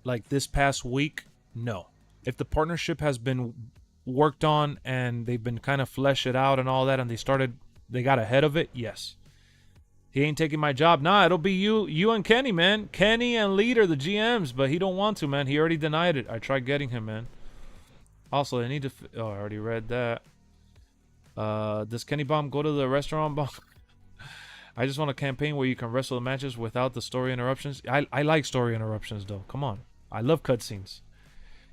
like this past week, no. If the partnership has been worked on and they've been kind of flesh it out and all that, and they got ahead of it, yes. He ain't taking my job. Nah, it'll be you and Kenny, man. Kenny and Leader, the GMs, but he don't want to, man. He already denied it. I tried getting him, man. Also, they need to... Oh, I already read that. Does Kenny Bomb go to the restaurant bomb? I just want a campaign where you can wrestle the matches without the story interruptions. I like story interruptions, though. Come on. I love cutscenes.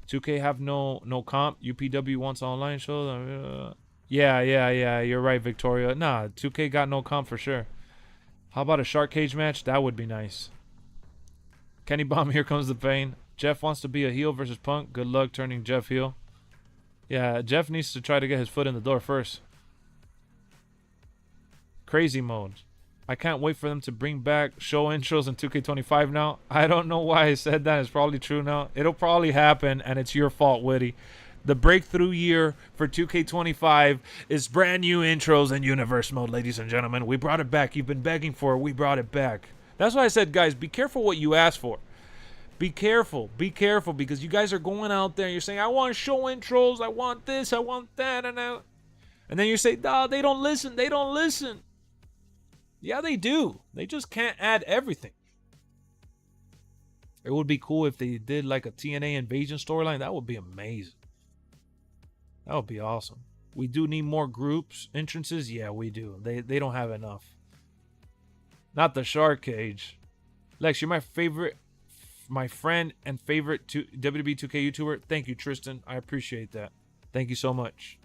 2K have no comp. UPW wants online shows. Yeah. You're right, Victoria. Nah, 2K got no comp for sure. How about a shark cage match? That would be nice. Kenny Bomb, here comes the pain. Jeff wants to be a heel versus Punk. Good luck turning Jeff heel. Yeah, Jeff needs to try to get his foot in the door first. Crazy mode. I can't wait for them to bring back show intros in 2K25 now. I don't know why I said that. It's probably true now. It'll probably happen, and it's your fault, Witty. The breakthrough year for 2K25 is brand new intros and universe mode, ladies and gentlemen. We brought it back. You've been begging for it. We brought it back. That's why I said, guys, be careful what you ask for. Be careful. Be careful, because you guys are going out there and you're saying, I want show intros. I want this. I want that. And then you say, nah, they don't listen. They don't listen. Yeah, they do. They just can't add everything. It would be cool if they did like a TNA invasion storyline. That would be amazing. That would be awesome. We do need more groups, entrances. Yeah, we do. They don't have enough. Not the shark cage. Lex, you're my friend and favorite WWE 2K YouTuber. Thank you, Tristan. I appreciate that. Thank you so much.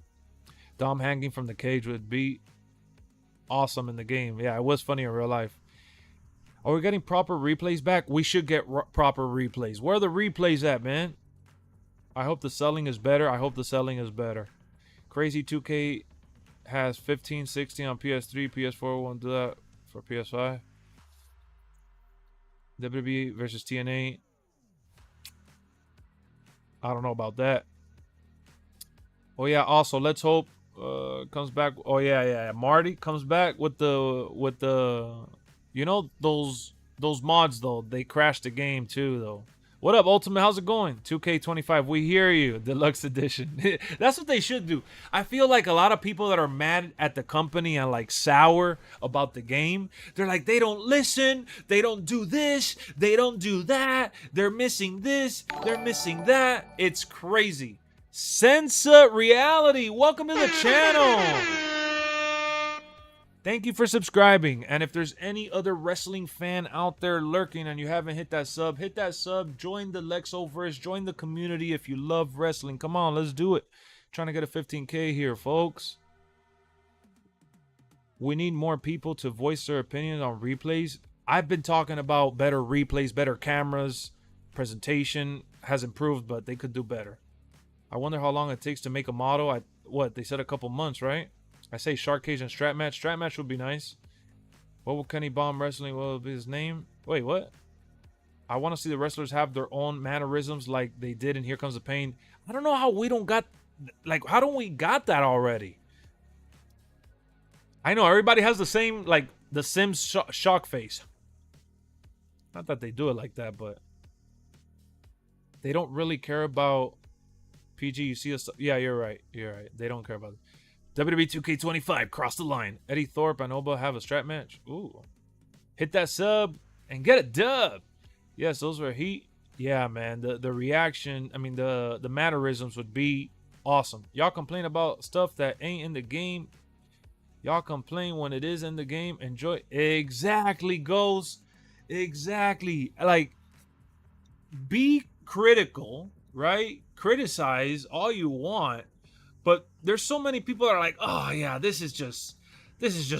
Dom hanging from the cage would be awesome in the game. Yeah, it was funny in real life. Are we getting proper replays back? We should get proper replays. Where are the replays at, man? I hope the selling is better. I hope the selling is better. Crazy 2K has 15, 16 on PS3. PS4 won't do that for PS5. WWE versus TNA. I don't know about that. Oh yeah, also let's hope comes back. Oh yeah. Marty comes back with the you know those mods though. They crashed the game too though. What up, Ultimate? How's it going? 2K25, we hear you. Deluxe edition. That's what they should do. I feel like a lot of people that are mad at the company and like sour about the game, they're like, they don't listen. They don't do this. They don't do that. They're missing this. They're missing that. It's crazy. Sensa Reality, welcome to the channel. Thank you for subscribing. And if there's any other wrestling fan out there lurking and you haven't hit that sub, hit that sub. Join the LexxoVerse. Join the community if you love wrestling. Come on, let's do it. Trying to get a 15K here, folks. We need more people to voice their opinions on replays. I've been talking about better replays, better cameras. Presentation has improved, but they could do better. I wonder how long it takes to make a model. What, they said a couple months, right? I say Shark Cage and Strap Match. Strap Match would be nice. What will Kenny Bomb Wrestling? What will be his name? Wait, what? I want to see the wrestlers have their own mannerisms like they did in Here Comes the Pain. I don't know how we don't got... Like, how don't we got that already? I know, everybody has the same, like, the Sims shock face. Not that they do it like that, but... They don't really care about... PG, you see us... Yeah, you're right. You're right. They don't care about it. WWE 2K25, cross the line. Eddie Thorpe and Oba have a strap match. Ooh. Hit that sub and get a dub. Yes, those were heat. Yeah, man. The reaction, I mean, the mannerisms would be awesome. Y'all complain about stuff that ain't in the game. Y'all complain when it is in the game. Enjoy. Exactly, Ghost. Exactly. Like, be critical, right? Criticize all you want. But there's so many people that are like, oh yeah, this is just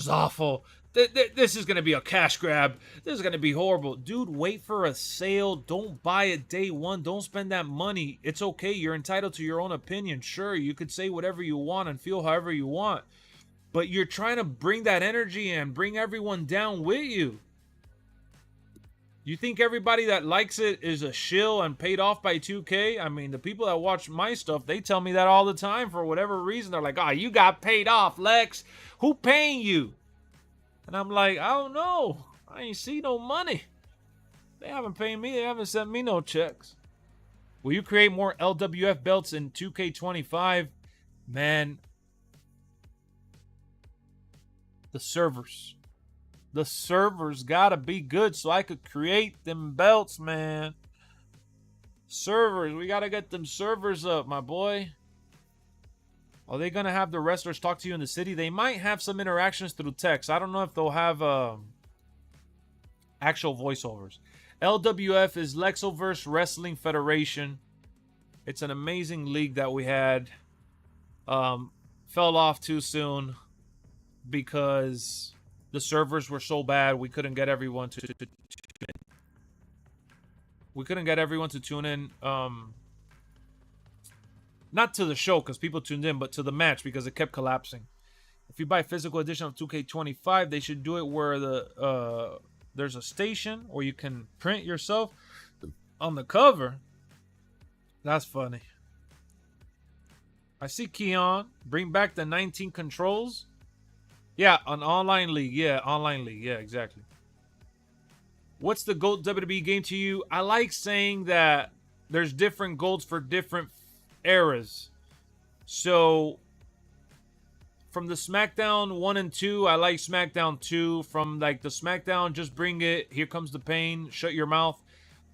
awful. This is going to be a cash grab. This is going to be horrible. Dude, wait for a sale. Don't buy it day one. Don't spend that money. It's okay. You're entitled to your own opinion. Sure, you could say whatever you want and feel however you want. But you're trying to bring that energy and bring everyone down with you. You think everybody that likes it is a shill and paid off by 2K? I mean, the people that watch my stuff, they tell me that all the time for whatever reason. They're like, oh, you got paid off, Lex. Who paying you? And I'm like, I don't know. I ain't see no money. They haven't paid me. They haven't sent me no checks. Will you create more LWF belts in 2K25? Man, the servers. The servers gotta be good so I could create them belts, man. Servers, we gotta get them servers up, my boy. Are they gonna have the wrestlers talk to you in the city? They might have some interactions through text. I don't know if they'll have actual voiceovers. LWF is LexxoVerse Wrestling Federation. It's an amazing league that we had. Fell off too soon because the servers were so bad we couldn't get everyone to tune in. We couldn't get everyone to tune in. Not to the show because people tuned in, but to the match because it kept collapsing. If you buy a physical edition of 2K25, they should do it where the there's a station where you can print yourself on the cover. That's funny. I see Keon. Bring back the 19 controls. Yeah, an online league. Yeah, online league. Yeah, exactly. What's the GOAT WWE game to you? I like saying that there's different GOATs for different eras. So, from the SmackDown 1 and 2, I like SmackDown 2. From like the SmackDown, Just Bring It, Here Comes the Pain, Shut Your Mouth.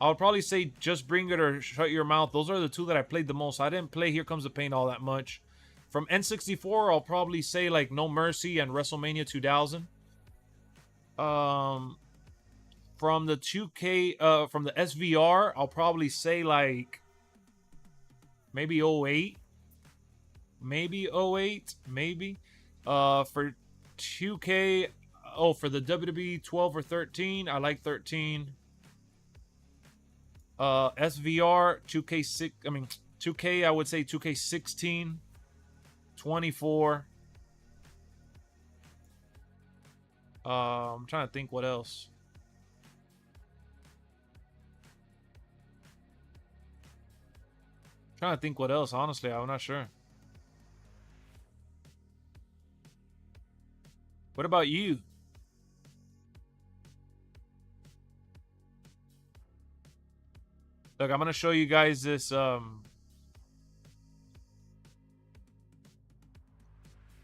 I would probably say Just Bring It or Shut Your Mouth. Those are the two that I played the most. I didn't play Here Comes the Pain all that much. From N64, I'll probably say like No Mercy and WrestleMania 2000. From the 2K, from the SVR, I'll probably say like maybe 08. Maybe 08, maybe. For 2K, for the WWE 12 or 13, I like 13. SVR, 2K6, 2K, I would say 2K16, 24. I'm trying to think what else. Honestly, I'm not sure. What about you? Look, I'm going to show you guys this.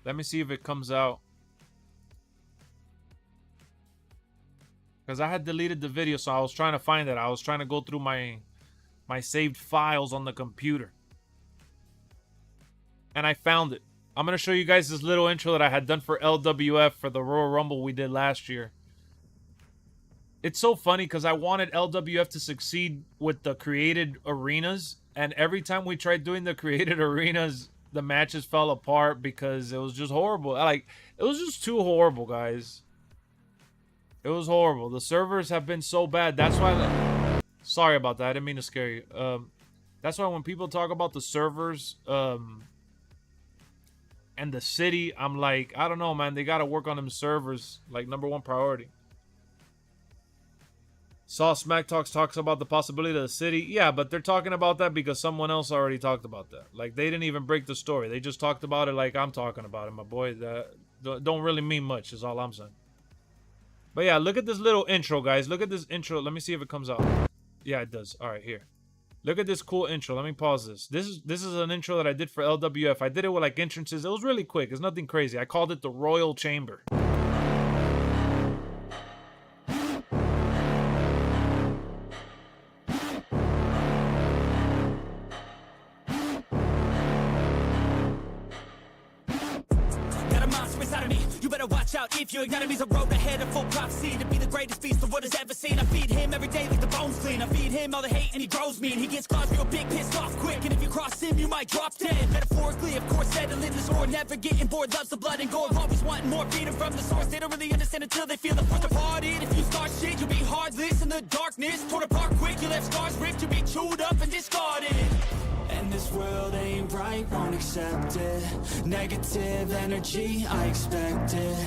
Let me see if it comes out. Because I had deleted the video, so I was trying to find it. I was trying to go through my saved files on the computer. And I found it. I'm going to show you guys this little intro that I had done for LWF for the Royal Rumble we did last year. It's so funny because I wanted LWF to succeed with the created arenas. And every time we tried doing the created arenas, the matches fell apart because it was just horrible. It was just too horrible, guys. It was horrible. The servers have been so bad. That's why... Sorry about that. I didn't mean to scare you. That's why when people talk about the servers... and the city, I'm like, I don't know, man. They got to work on them servers, like, #1 priority. Saw Smack talks about the possibility of the city. Yeah, but they're talking about that because someone else already talked about that. Like, they didn't even break the story. They just talked about it like I'm talking about it, my boy. That don't really mean much is all I'm saying. But yeah, look at this little intro, guys. Look at this intro. Let me see if it comes out. Yeah, it does. All right, here. Look at this cool intro. Let me pause this. This is an intro that I did for LWF. I did it with like entrances. It was really quick. It's nothing crazy. I called it the Royal Chamber. Got a monster inside of me. You better watch out if your enemy's a road ahead of full prophecy to be the greatest beast the world has ever seen. I feed him every day like the bones clean. I feed him all the hate and he grows me. And he gets claws real big, pissed off quick. And if you cross him, you might drop dead. Metaphorically, of course, settling the score. Never getting bored, loves the blood and gore. Always wanting more, freedom from the source. They don't really understand until they feel the force departed. If you start shit, you'll be heartless in the darkness. Torn apart quick, you left scars ripped. You'll be chewed up and discarded. And this world ain't right, won't accept it. Negative energy, I expect it.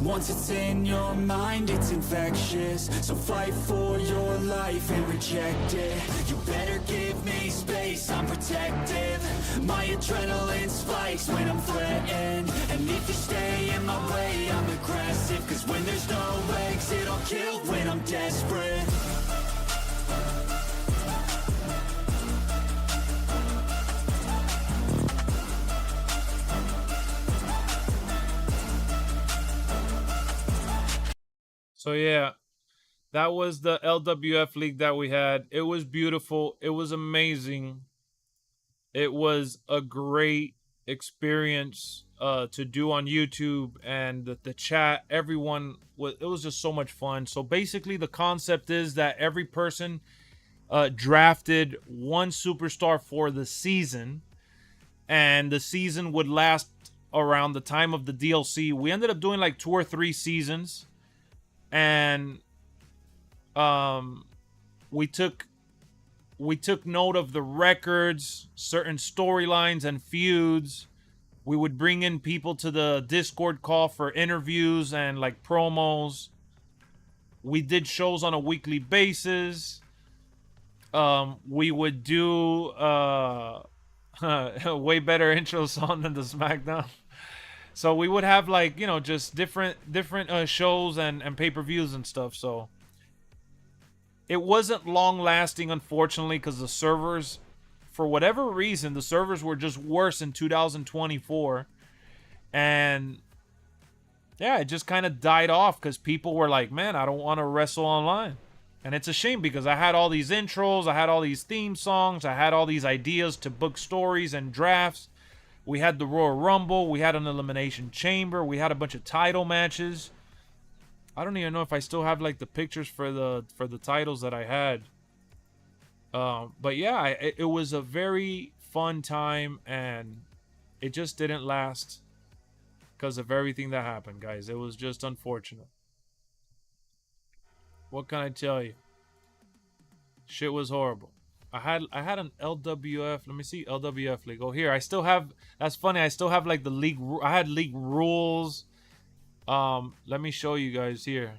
Once it's in your mind, it's infectious. So fight for your life and reject it. You better give me space, I'm protective. My adrenaline spikes when I'm threatened. And if you stay in my way, I'm aggressive. Cause when there's no exit, I'll kill when I'm desperate. So yeah, that was the LWF league that we had. It was beautiful. It was amazing. It was a great experience to do on YouTube, and the chat, everyone was, it was just so much fun. So basically the concept is that every person drafted one superstar for the season, and the season would last around the time of the DLC. We ended up doing like 2 or 3 seasons, and we took note of the records, certain storylines and feuds. We would bring in people to the Discord call for interviews and like promos. We did shows on a weekly basis. We would do a way better intro song than the SmackDown. So we would have like, you know, just different shows and pay-per-views and stuff. So it wasn't long lasting, unfortunately, because the servers, for whatever reason, the servers were just worse in 2024. And yeah, it just kind of died off because people were like, man, I don't want to wrestle online. And it's a shame because I had all these intros, I had all these theme songs, I had all these ideas to book stories and drafts. We had the Royal Rumble, we had an Elimination Chamber, we had a bunch of title matches. I don't even know if I still have like the pictures for the titles that I had. But yeah, it was a very fun time, and it just didn't last because of everything that happened, guys. It was just unfortunate. What can I tell you? Shit was horrible. I had an LWF. Let me see, LWF league. Oh, here I still have. That's funny. I still have like the league. I had league rules. Let me show you guys here.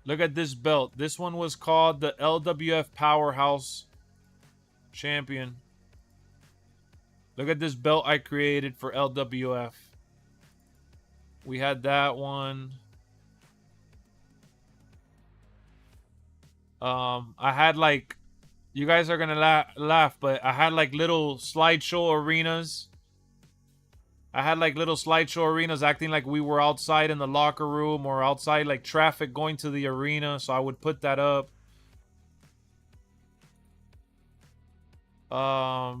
Look at this belt. This one was called the LWF Powerhouse Champion. Look at this belt I created for LWF. We had that one. I had like, you guys are gonna laugh, but I had like little slideshow arenas. I had like little slideshow arenas acting like we were outside in the locker room or outside like traffic going to the arena. So I would put that up. I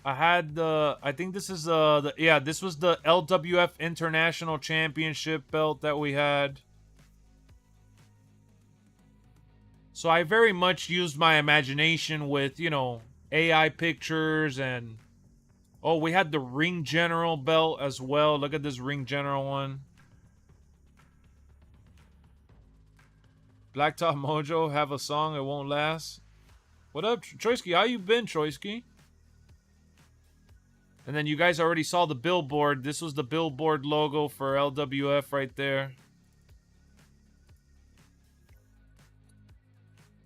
had I think this is this was the LWF International Championship belt that we had. So I very much used my imagination with, you know, AI pictures and... Oh, we had the Ring General belt as well. Look at this Ring General one. Blacktop Mojo, have a song, it won't last. What up, Troisky? How you been, Troisky? And then you guys already saw the billboard. This was the billboard logo for LWF right there.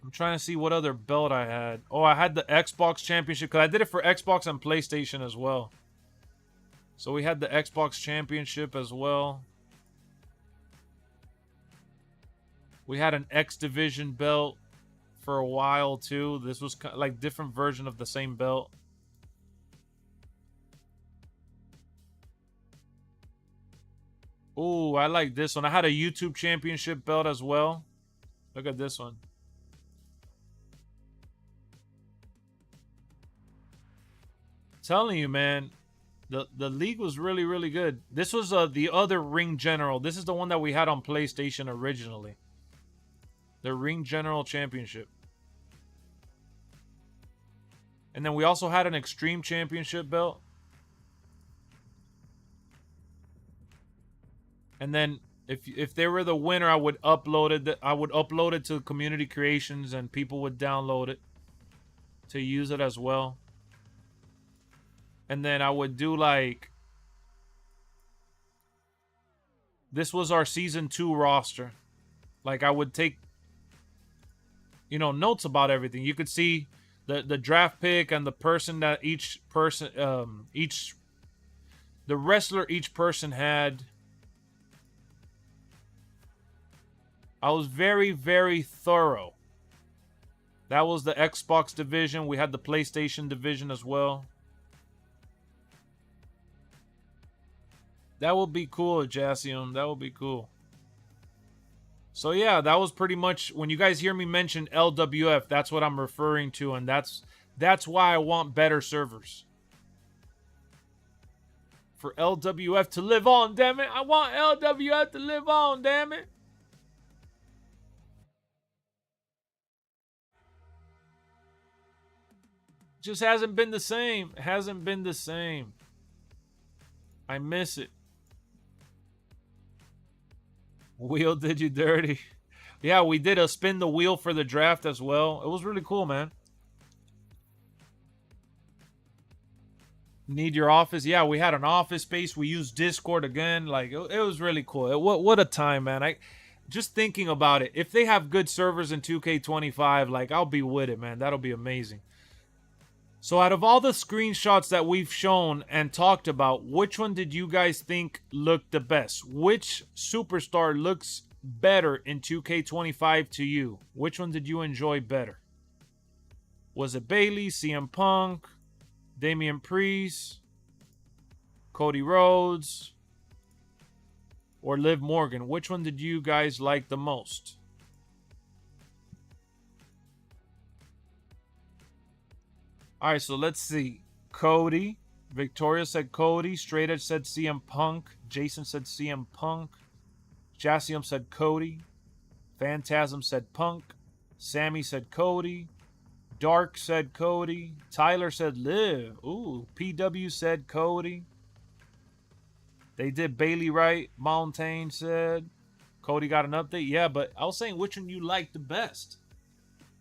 I'm trying to see what other belt I had. Oh, I had the Xbox Championship because I did it for Xbox and PlayStation as well. So we had the Xbox Championship as well. We had an X Division belt for a while too. This was like different version of the same belt. Ooh, I like this one. I had a YouTube Championship belt as well. Look at this one. Telling you, man, the league was really, really good. This was the other Ring General. This is the one that we had on PlayStation originally. The Ring General Championship. And then we also had an Extreme Championship belt. And then if they were the winner, I would upload it to Community Creations and people would download it to use it as well. And then I would do like, this was our season 2 roster. Like I would take, notes about everything. You could see the draft pick and the person that the wrestler each person had. I was very, very thorough. That was the Xbox division. We had the PlayStation division as well. That would be cool, Jassium. That would be cool. So yeah, that was pretty much, when you guys hear me mention LWF, that's what I'm referring to, and that's why I want better servers. For LWF to live on, damn it. I want LWF to live on, damn it. Just hasn't been the same. It hasn't been the same. I miss it. Wheel did you dirty. Yeah, we did a spin the wheel for the draft as well. It was really cool, man. Need your office? Yeah, we had an office space. We used Discord again. Like, it was really cool. What a time, man. Just thinking about it. If they have good servers in 2K25, like, I'll be with it, man. That'll be amazing. So out of all the screenshots that we've shown and talked about, which one did you guys think looked the best? Which superstar looks better in 2K25 to you? Which one did you enjoy better? Was it Bailey, CM Punk, Damian Priest, Cody Rhodes, or Liv Morgan? Which one did you guys like the most? All right, so let's see. Cody. Victoria said Cody. Straight Edge said CM Punk. Jason said CM Punk. Jassium said Cody. Phantasm said Punk. Sammy said Cody. Dark said Cody. Tyler said Liv. Ooh, PW said Cody. They did Bailey right. Mountain said Cody got an update. Yeah, but I was saying which one you liked the best.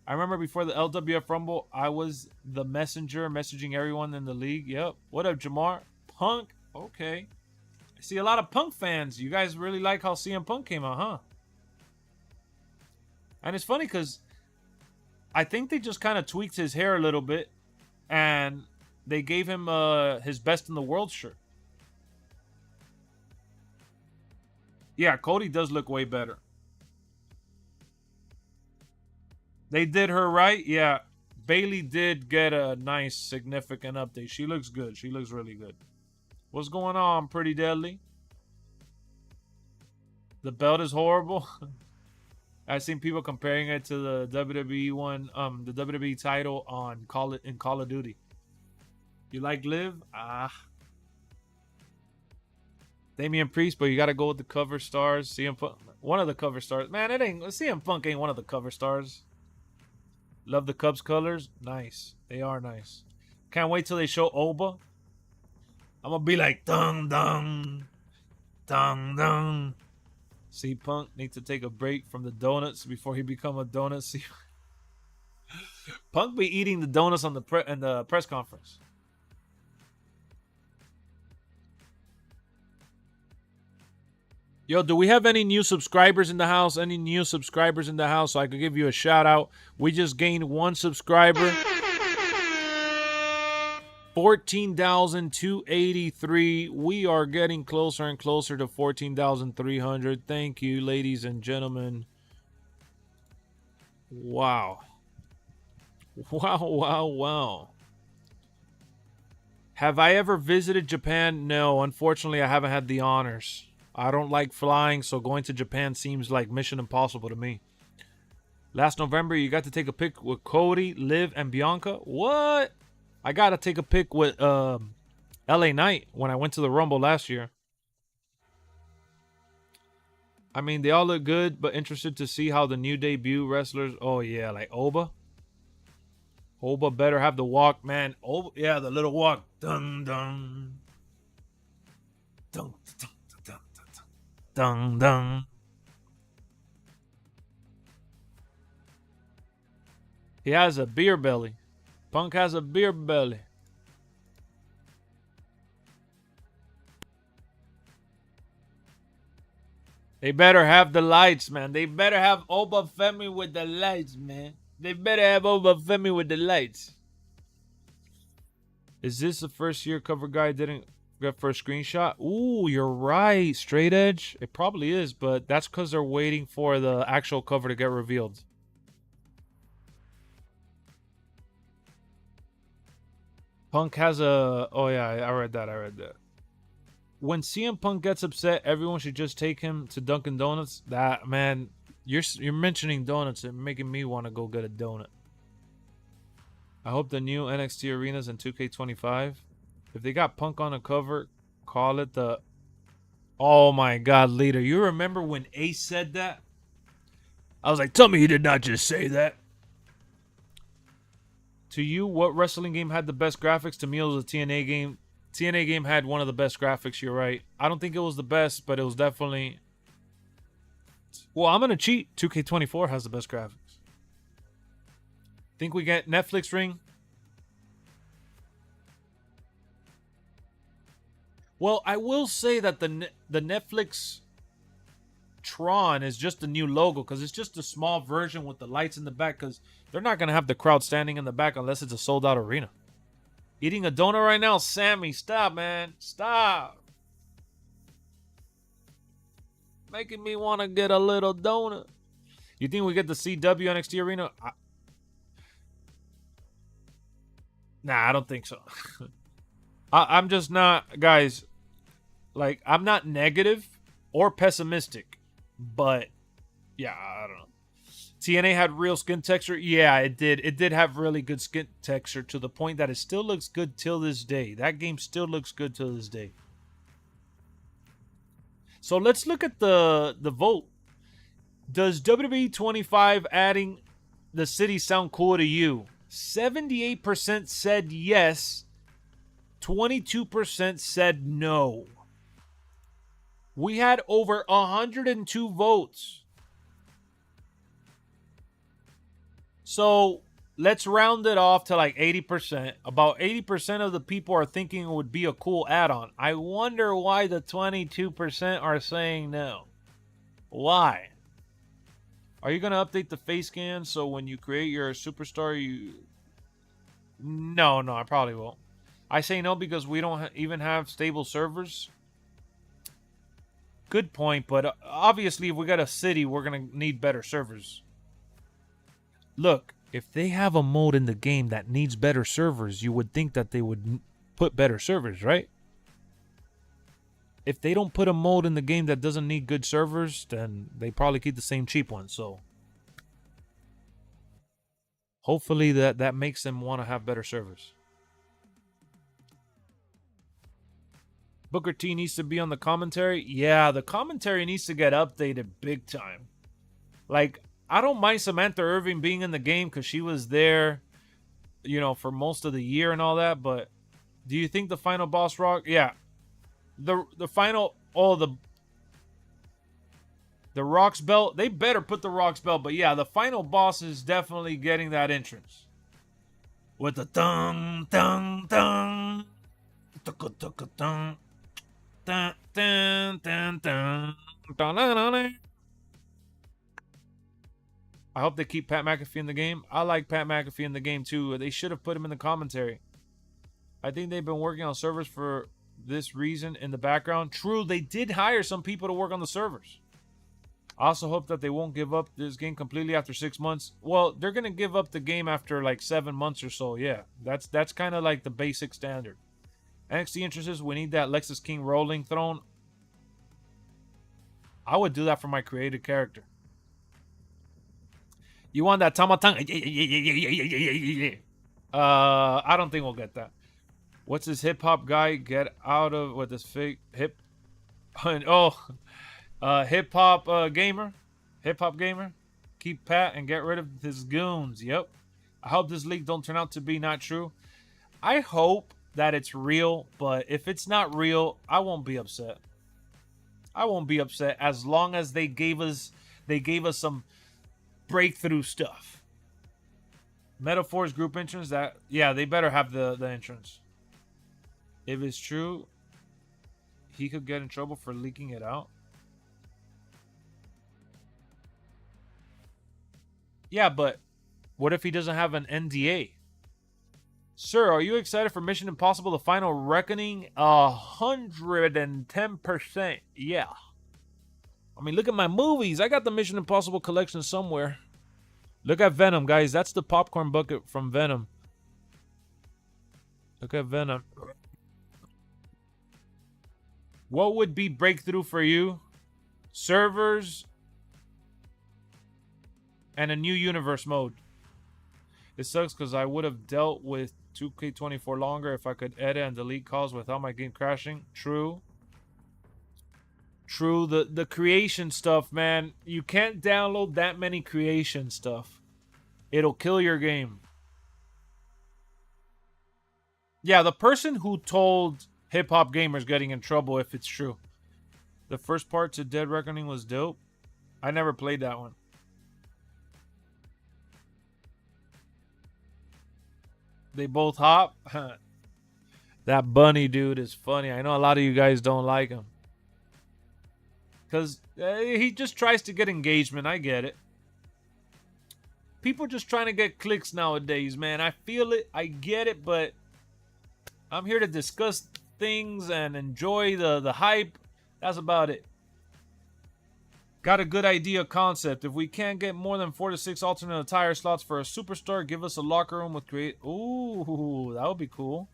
I remember before the LWF Rumble, I was the messenger messaging everyone in the league. Yep. What up, Jamar? Punk? Okay. I see a lot of Punk fans. You guys really like how CM Punk came out, huh? And it's funny because I think they just kind of tweaked his hair a little bit. And they gave him his Best in the World shirt. Yeah, Cody does look way better. They did her right. Yeah, Bailey did get a nice, significant update. She looks good. She looks really good. What's going on, Pretty Deadly? The belt is horrible. I've seen people comparing it to the WWE one, the WWE title on Call of Duty. You like Liv? Damian Priest, but you got to go with the cover stars. CM Punk, one of the cover stars. Man, CM Punk ain't one of the cover stars. Love the Cubs colors. Nice. They are nice. Can't wait till they show Oba. I'm going to be like, dung, dung, dung, dung. See, Punk needs to take a break from the donuts before he become a donut. See, Punk be eating the donuts on the press conference. Yo, do we have any new subscribers in the house? Any new subscribers in the house so I could give you a shout out? We just gained 1 subscriber. 14,283. We are getting closer and closer to 14,300. Thank you, ladies and gentlemen. Wow. Wow, wow, wow. Have I ever visited Japan? No, unfortunately, I haven't had the honors. I don't like flying, so going to Japan seems like Mission Impossible to me. Last November, you got to take a pic with Cody, Liv, and Bianca. What? I got to take a pic with LA Knight when I went to the Rumble last year. I mean, they all look good, but interested to see how the new debut wrestlers... Oh, yeah, like Oba. Oba better have the walk, man. Oba, yeah, the little walk. Dun, dun. Dun, dun. Dung, dung. He has a beer belly. Punk has a beer belly. They better have the lights, man. They better have Obafemi with the lights, man. They better have Obafemi with the lights. Is this the first year cover guy didn't get first screenshot? Ooh, you're right. Straight edge? It probably is, but that's because they're waiting for the actual cover to get revealed. Punk has a... Oh, yeah, I read that. When CM Punk gets upset, everyone should just take him to Dunkin' Donuts. That, man, you're mentioning donuts and making me want to go get a donut. I hope the new NXT arenas in 2K25. If they got Punk on the cover, call it the... Oh, my God, leader. You remember when Ace said that? I was like, tell me he did not just say that. To you, what wrestling game had the best graphics? To me, it was a TNA game. TNA game had one of the best graphics, you're right. I don't think it was the best, but it was definitely... Well, I'm going to cheat. 2K24 has the best graphics. Think we get Netflix ring? Well, I will say that the Netflix Tron is just a new logo because it's just a small version with the lights in the back because they're not going to have the crowd standing in the back unless it's a sold-out arena. Eating a donut right now? Sammy, stop, man. Stop. Making me want to get a little donut. You think we get the CW NXT arena? Nah, I don't think so. I'm just not, guys, like, I'm not negative or pessimistic, but yeah, I don't know. TNA had real skin texture. Yeah, it did. It did have really good skin texture to the point that it still looks good till this day. That game still looks good till this day. So let's look at the vote. Does WWE 25 adding the city sound cool to you? 78% said yes. 22% said no. We had over 102 votes. So let's round it off to like 80%. About 80% of the people are thinking it would be a cool add-on. I wonder why the 22% are saying no. Why? Are you going to update the face scan so when you create your superstar, you... No, I probably won't. I say no because we don't even have stable servers. Good point, but obviously if we got a city, we're going to need better servers. Look, if they have a mode in the game that needs better servers, you would think that they would put better servers, right? If they don't put a mode in the game that doesn't need good servers, then they probably keep the same cheap ones. So hopefully that makes them want to have better servers. Booker T needs to be on the commentary. Yeah, the commentary needs to get updated big time. Like, I don't mind Samantha Irving being in the game because she was there, you know, for most of the year and all that. But do you think the final boss rock? Yeah, the final the Rock's belt. They better put the Rock's belt. But yeah, the final boss is definitely getting that entrance with the dun dun dun dun dun dun dun dun dun dun. I hope they keep Pat McAfee in the game. I like Pat McAfee in the game too. They should have put him in the commentary. I think they've been working on servers for this reason in the background. True, they did hire some people to work on the servers. I also hope that they won't give up this game completely after 6 months. Well, they're going to give up the game after like 7 months or so. Yeah, that's kind of like the basic standard. NXT entrances, we need that Lexus King rolling throne. I would do that for my created character. You want that Tamatang? I don't think we'll get that. What's this hip hop guy get out of with this fake hip? Hip hop gamer. Hip hop gamer. Keep Pat and get rid of his goons. Yep. I hope this leak don't turn out to be not true. I hope that it's real, but if it's not real, I won't be upset. I won't be upset as long as they gave us some breakthrough stuff. Metaphors group entrance, that yeah, they better have the entrance. If it's true, he could get in trouble for leaking it out. Yeah, but what if he doesn't have an NDA? Sir, are you excited for Mission Impossible: The Final Reckoning? 110%. Yeah. I mean, look at my movies. I got the Mission Impossible collection somewhere. Look at Venom, guys. That's the popcorn bucket from Venom. Look at Venom. What would be breakthrough for you? Servers and a new universe mode. It sucks because I would have dealt with 2K24 longer if I could edit and delete calls without my game crashing. True. True. The creation stuff, man. You can't download that many creation stuff. It'll kill your game. Yeah, the person who told Hip Hop Gamer's getting in trouble if it's true. The first part to Dead Reckoning was dope. I never played that one. They both hop. That bunny dude is funny. I know a lot of you guys don't like him. Because he just tries to get engagement. I get it. People just trying to get clicks nowadays, man. I feel it. I get it. But I'm here to discuss things and enjoy the hype. That's about it. Got a good idea concept. If we can't get more than 4 to 6 alternate attire slots for a superstar, give us a locker room with create. Ooh, that would be cool.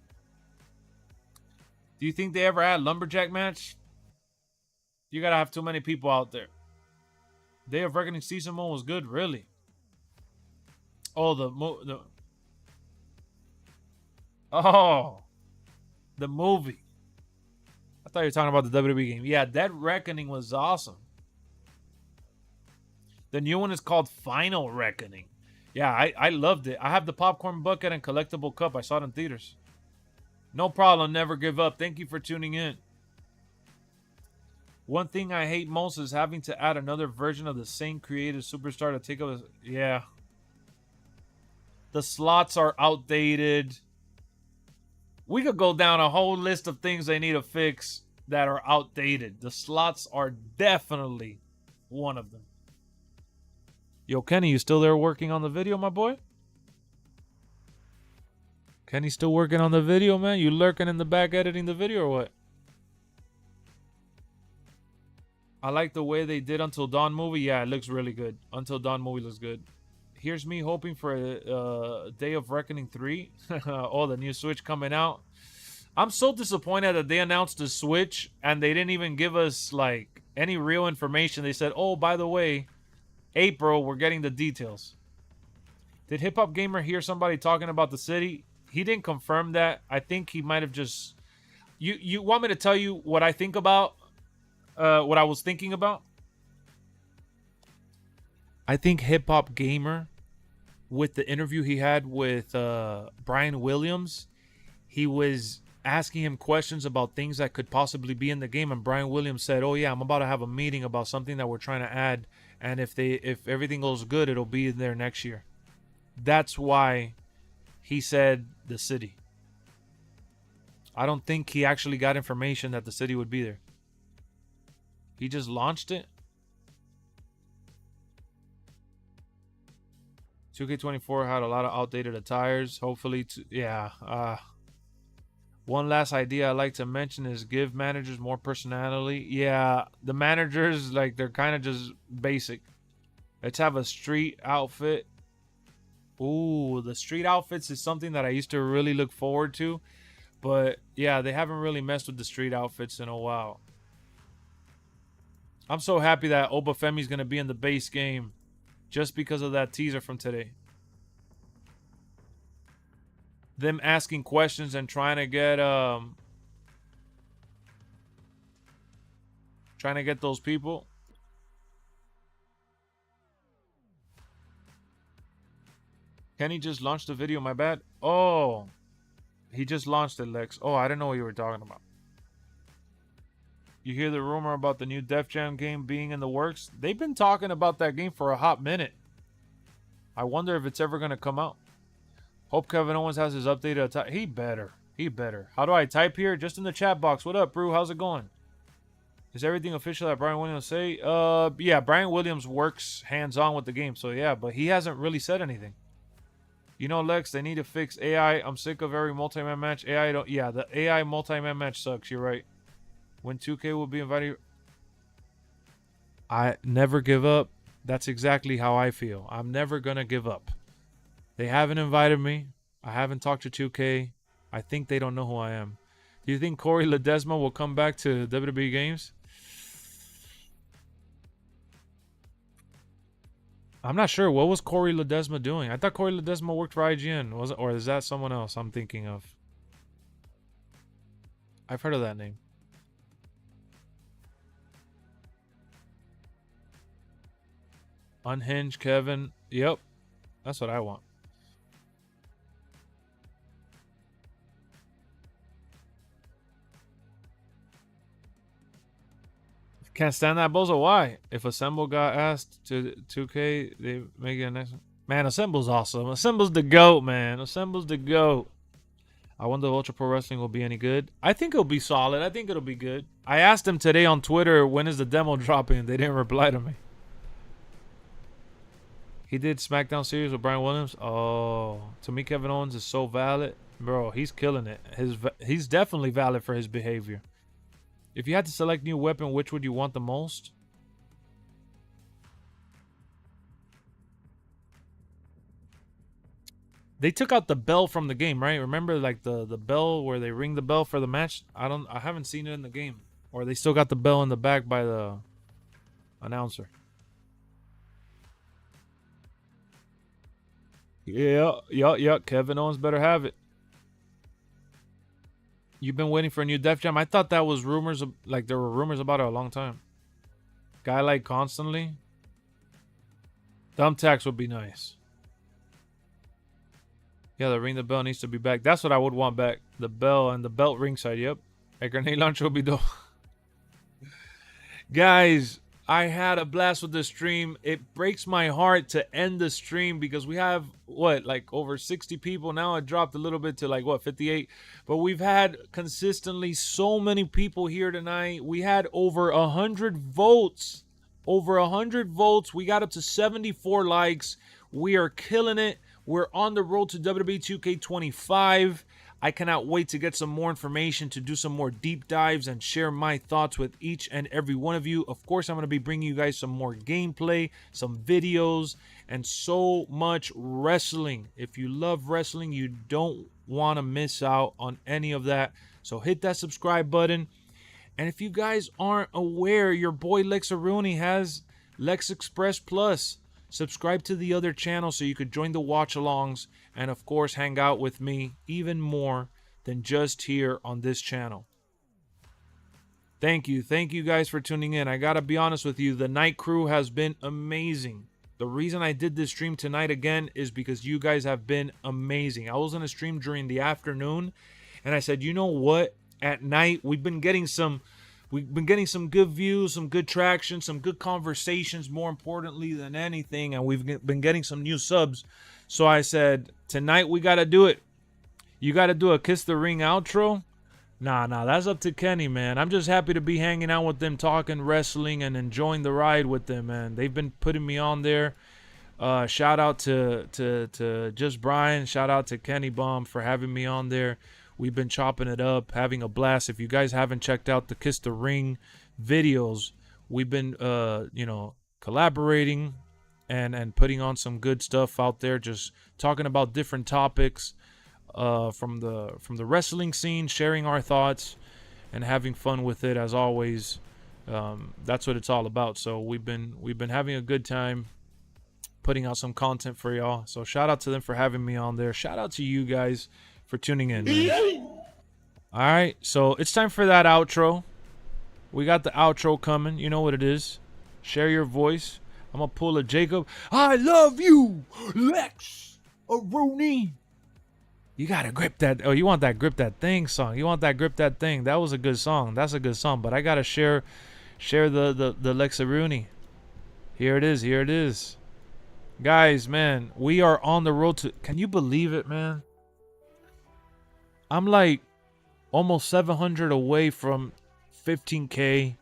Do you think they ever had lumberjack match? You gotta have too many people out there. Day of Reckoning season 1 was good, really. Oh, the movie. I thought you were talking about the WWE game. Yeah, that Reckoning was awesome. The new one is called Final Reckoning. Yeah, I loved it. I have the popcorn bucket and collectible cup. I saw it in theaters. No problem. Never give up. Thank you for tuning in. One thing I hate most is having to add another version of the same creative superstar to take up. Yeah. The slots are outdated. We could go down a whole list of things they need to fix that are outdated. The slots are definitely one of them. Yo, Kenny, you still there working on the video, my boy? Kenny still working on the video, man? You lurking in the back editing the video or what? I like the way they did Until Dawn movie. Yeah, it looks really good. Until Dawn movie looks good. Here's me hoping for a Day of Reckoning 3. Oh, the new Switch coming out. I'm so disappointed that they announced the Switch and they didn't even give us like any real information. They said, oh, by the way, April, we're getting the details. Did Hip Hop Gamer hear somebody talking about the city? He didn't confirm that. I think he might have just... You want me to tell you what I think about? What I was thinking about? I think Hip Hop Gamer, with the interview he had with Brian Williams, he was asking him questions about things that could possibly be in the game, and Brian Williams said, oh yeah, I'm about to have a meeting about something that we're trying to add, and if everything goes good, it'll be in there next year. That's why he said the city. I don't think he actually got information that the city would be there. He just launched it. 2K24 had a lot of outdated attires. Hopefully, one last idea I like to mention is give managers more personality. Yeah, the managers, like, they're kind of just basic. Let's have a street outfit. Ooh, the street outfits is something that I used to really look forward to. But, yeah, they haven't really messed with the street outfits in a while. I'm so happy that Obafemi's going to be in the base game just because of that teaser from today. Them asking questions and trying to get those people. Kenny just launched the video, my bad. Oh, he just launched it, Lex. Oh, I didn't know what you were talking about. You hear the rumor about the new Def Jam game being in the works? They've been talking about that game for a hot minute. I wonder if it's ever going to come out. Hope Kevin Owens has his updated attire. He better. He better. How do I type here? Just in the chat box. What up, Brew? How's it going? Is everything official that Brian Williams say? Yeah, Brian Williams works hands-on with the game, so yeah, but he hasn't really said anything. You know, Lex, they need to fix AI. I'm sick of every multi-man match. AI don't. Yeah, the AI multi-man match sucks. You're right. When 2K will be invited, I never give up. That's exactly how I feel. I'm never gonna give up. They haven't invited me. I haven't talked to 2K. I think they don't know who I am. Do you think Corey Ledesma will come back to WWE games? I'm not sure. What was Corey Ledesma doing? I thought Corey Ledesma worked for IGN. Was it, or is that someone else I'm thinking of? I've heard of that name. Unhinged Kevin. Yep. That's what I want. Can't stand that bozo. Why? If Assemble got asked to 2K, they make it a next one. Man, Assemble's awesome. Assemble's the GOAT, man. Assemble's the GOAT. I wonder if Ultra Pro Wrestling will be any good. I think it'll be solid. I think it'll be good. I asked him today on Twitter, when is the demo dropping? They didn't reply to me. He did SmackDown series with Brian Williams. Oh, to me, Kevin Owens is so valid. Bro, he's killing it. He's definitely valid for his behavior. If you had to select new weapon, which would you want the most? They took out the bell from the game, right? Remember, like the bell where they ring the bell for the match? I haven't seen it in the game. Or they still got the bell in the back by the announcer. Yeah. Kevin Owens better have it. You've been waiting for a new Def Jam? I thought that was rumors. Like, there were rumors about it a long time. Guy like constantly. Thumbtacks would be nice. Yeah, the ring the bell needs to be back. That's what I would want back. The bell and the belt ringside. Yep. A grenade launcher would be dope. Guys, I had a blast with the stream. It breaks my heart to end the stream because we have, what, like over 60 people. Now it dropped a little bit to like, what, 58? But we've had consistently so many people here tonight. We had over 100 votes. Over 100 votes. We got up to 74 likes. We are killing it. We're on the road to WWE 2K25. I cannot wait to get some more information, to do some more deep dives and share my thoughts with each and every one of you. Of course, I'm going to be bringing you guys some more gameplay, some videos, and so much wrestling. If you love wrestling, you don't want to miss out on any of that. So hit that subscribe button. And if you guys aren't aware, your boy LexxErooney has LexxExpress Plus. Subscribe to the other channel so you could join the watch-alongs and, of course, hang out with me even more than just here on this channel. Thank you. Thank you guys for tuning in. I got to be honest with you. The night crew has been amazing. The reason I did this stream tonight again is because you guys have been amazing. I was on a stream during the afternoon, and I said, you know what? At night, we've been getting some good views, some good traction, some good conversations, more importantly than anything, and we've been getting some new subs. So I said, tonight we got to do it. You got to do a Kiss the Ring outro? Nah, that's up to Kenny, man. I'm just happy to be hanging out with them, talking wrestling, and enjoying the ride with them, man. They've been putting me on there. Shout out to Just Brian. Shout out to Kenny Bomb for having me on there. We've been chopping it up, having a blast. If you guys haven't checked out the Kiss the Ring videos, we've been, collaborating and putting on some good stuff out there, just talking about different topics from the wrestling scene, sharing our thoughts, and having fun with it as always. That's what it's all about. So we've been having a good time putting out some content for y'all. So shout out to them for having me on there. Shout out to you guys for tuning in, man. All right, so it's time for that outro. We got the outro coming. You know what it is. Share your voice. I'm gonna pull a Jacob. I love you, LexxErooney. You gotta grip that. Oh, you want that grip that thing song? You want that grip that thing? That was a good song. That's a good song. But I gotta share the LexxErooney. Here it is. Here it is, guys. Man, we are on the road to. Can you believe it, man? I'm like almost 700 away from 15K.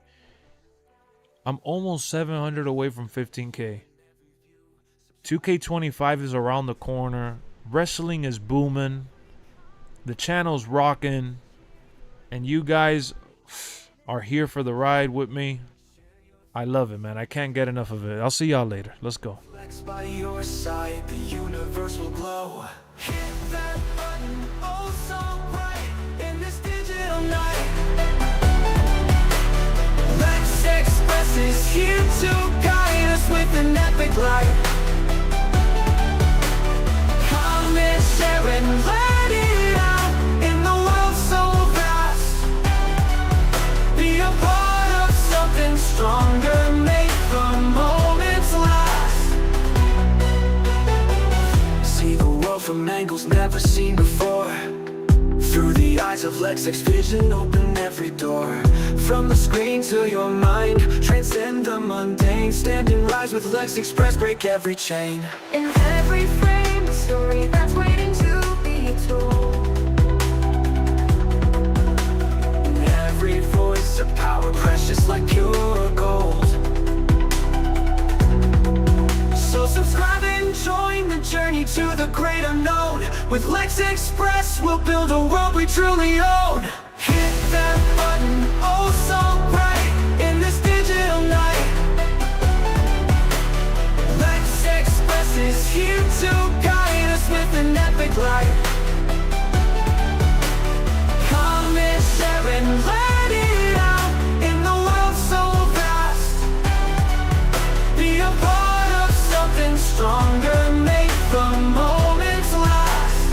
I'm almost 700 away from 15K. 2K25 is around the corner. Wrestling is booming. The channel's rocking. And you guys are here for the ride with me. I love it, man. I can't get enough of it. I'll see y'all later. Let's go. Lexx by your side, the universe will glow. Hit that button, oh so bright, in this digital night. LexxExpress is here to guide us with an epic light. Come and share and let it out in the world so vast. Be a part of something stronger, make the moments last. See the world from angles never seen before. Through the eyes of LexxEx vision, open every door. From the screen to your mind, transcend the mundane. Stand and rise with LexxExpress, break every chain. In every frame, a story that's waiting to be told. In every voice, a power precious like pure gold. So subscribe and join the journey to the great unknown. With LexxExpress, we'll build a world we truly own. Hit that button, oh so bright, in this digital night. LexxExpress is here to guide us with an epic light. Come and share and let it out in the world so vast. Be a part of something stronger, make the moments last.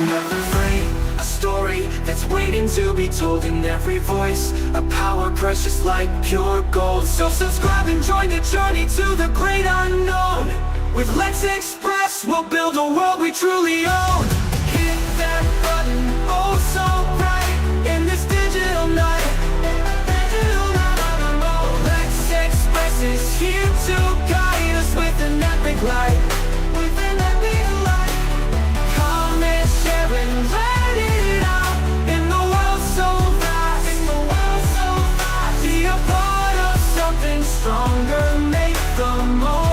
Another frame, a story that's waiting to be told. In every voice, a power precious like pure gold. So subscribe and join the journey to the great unknown. With LexxExpress, we'll build a world we truly own. Hit that button, oh so bright, in this digital night. LexxExpress is here to guide us with an epic light. With an epic light. Come and share and let it out in the world so vast. In the world so vast. Be a part of something stronger, make the most.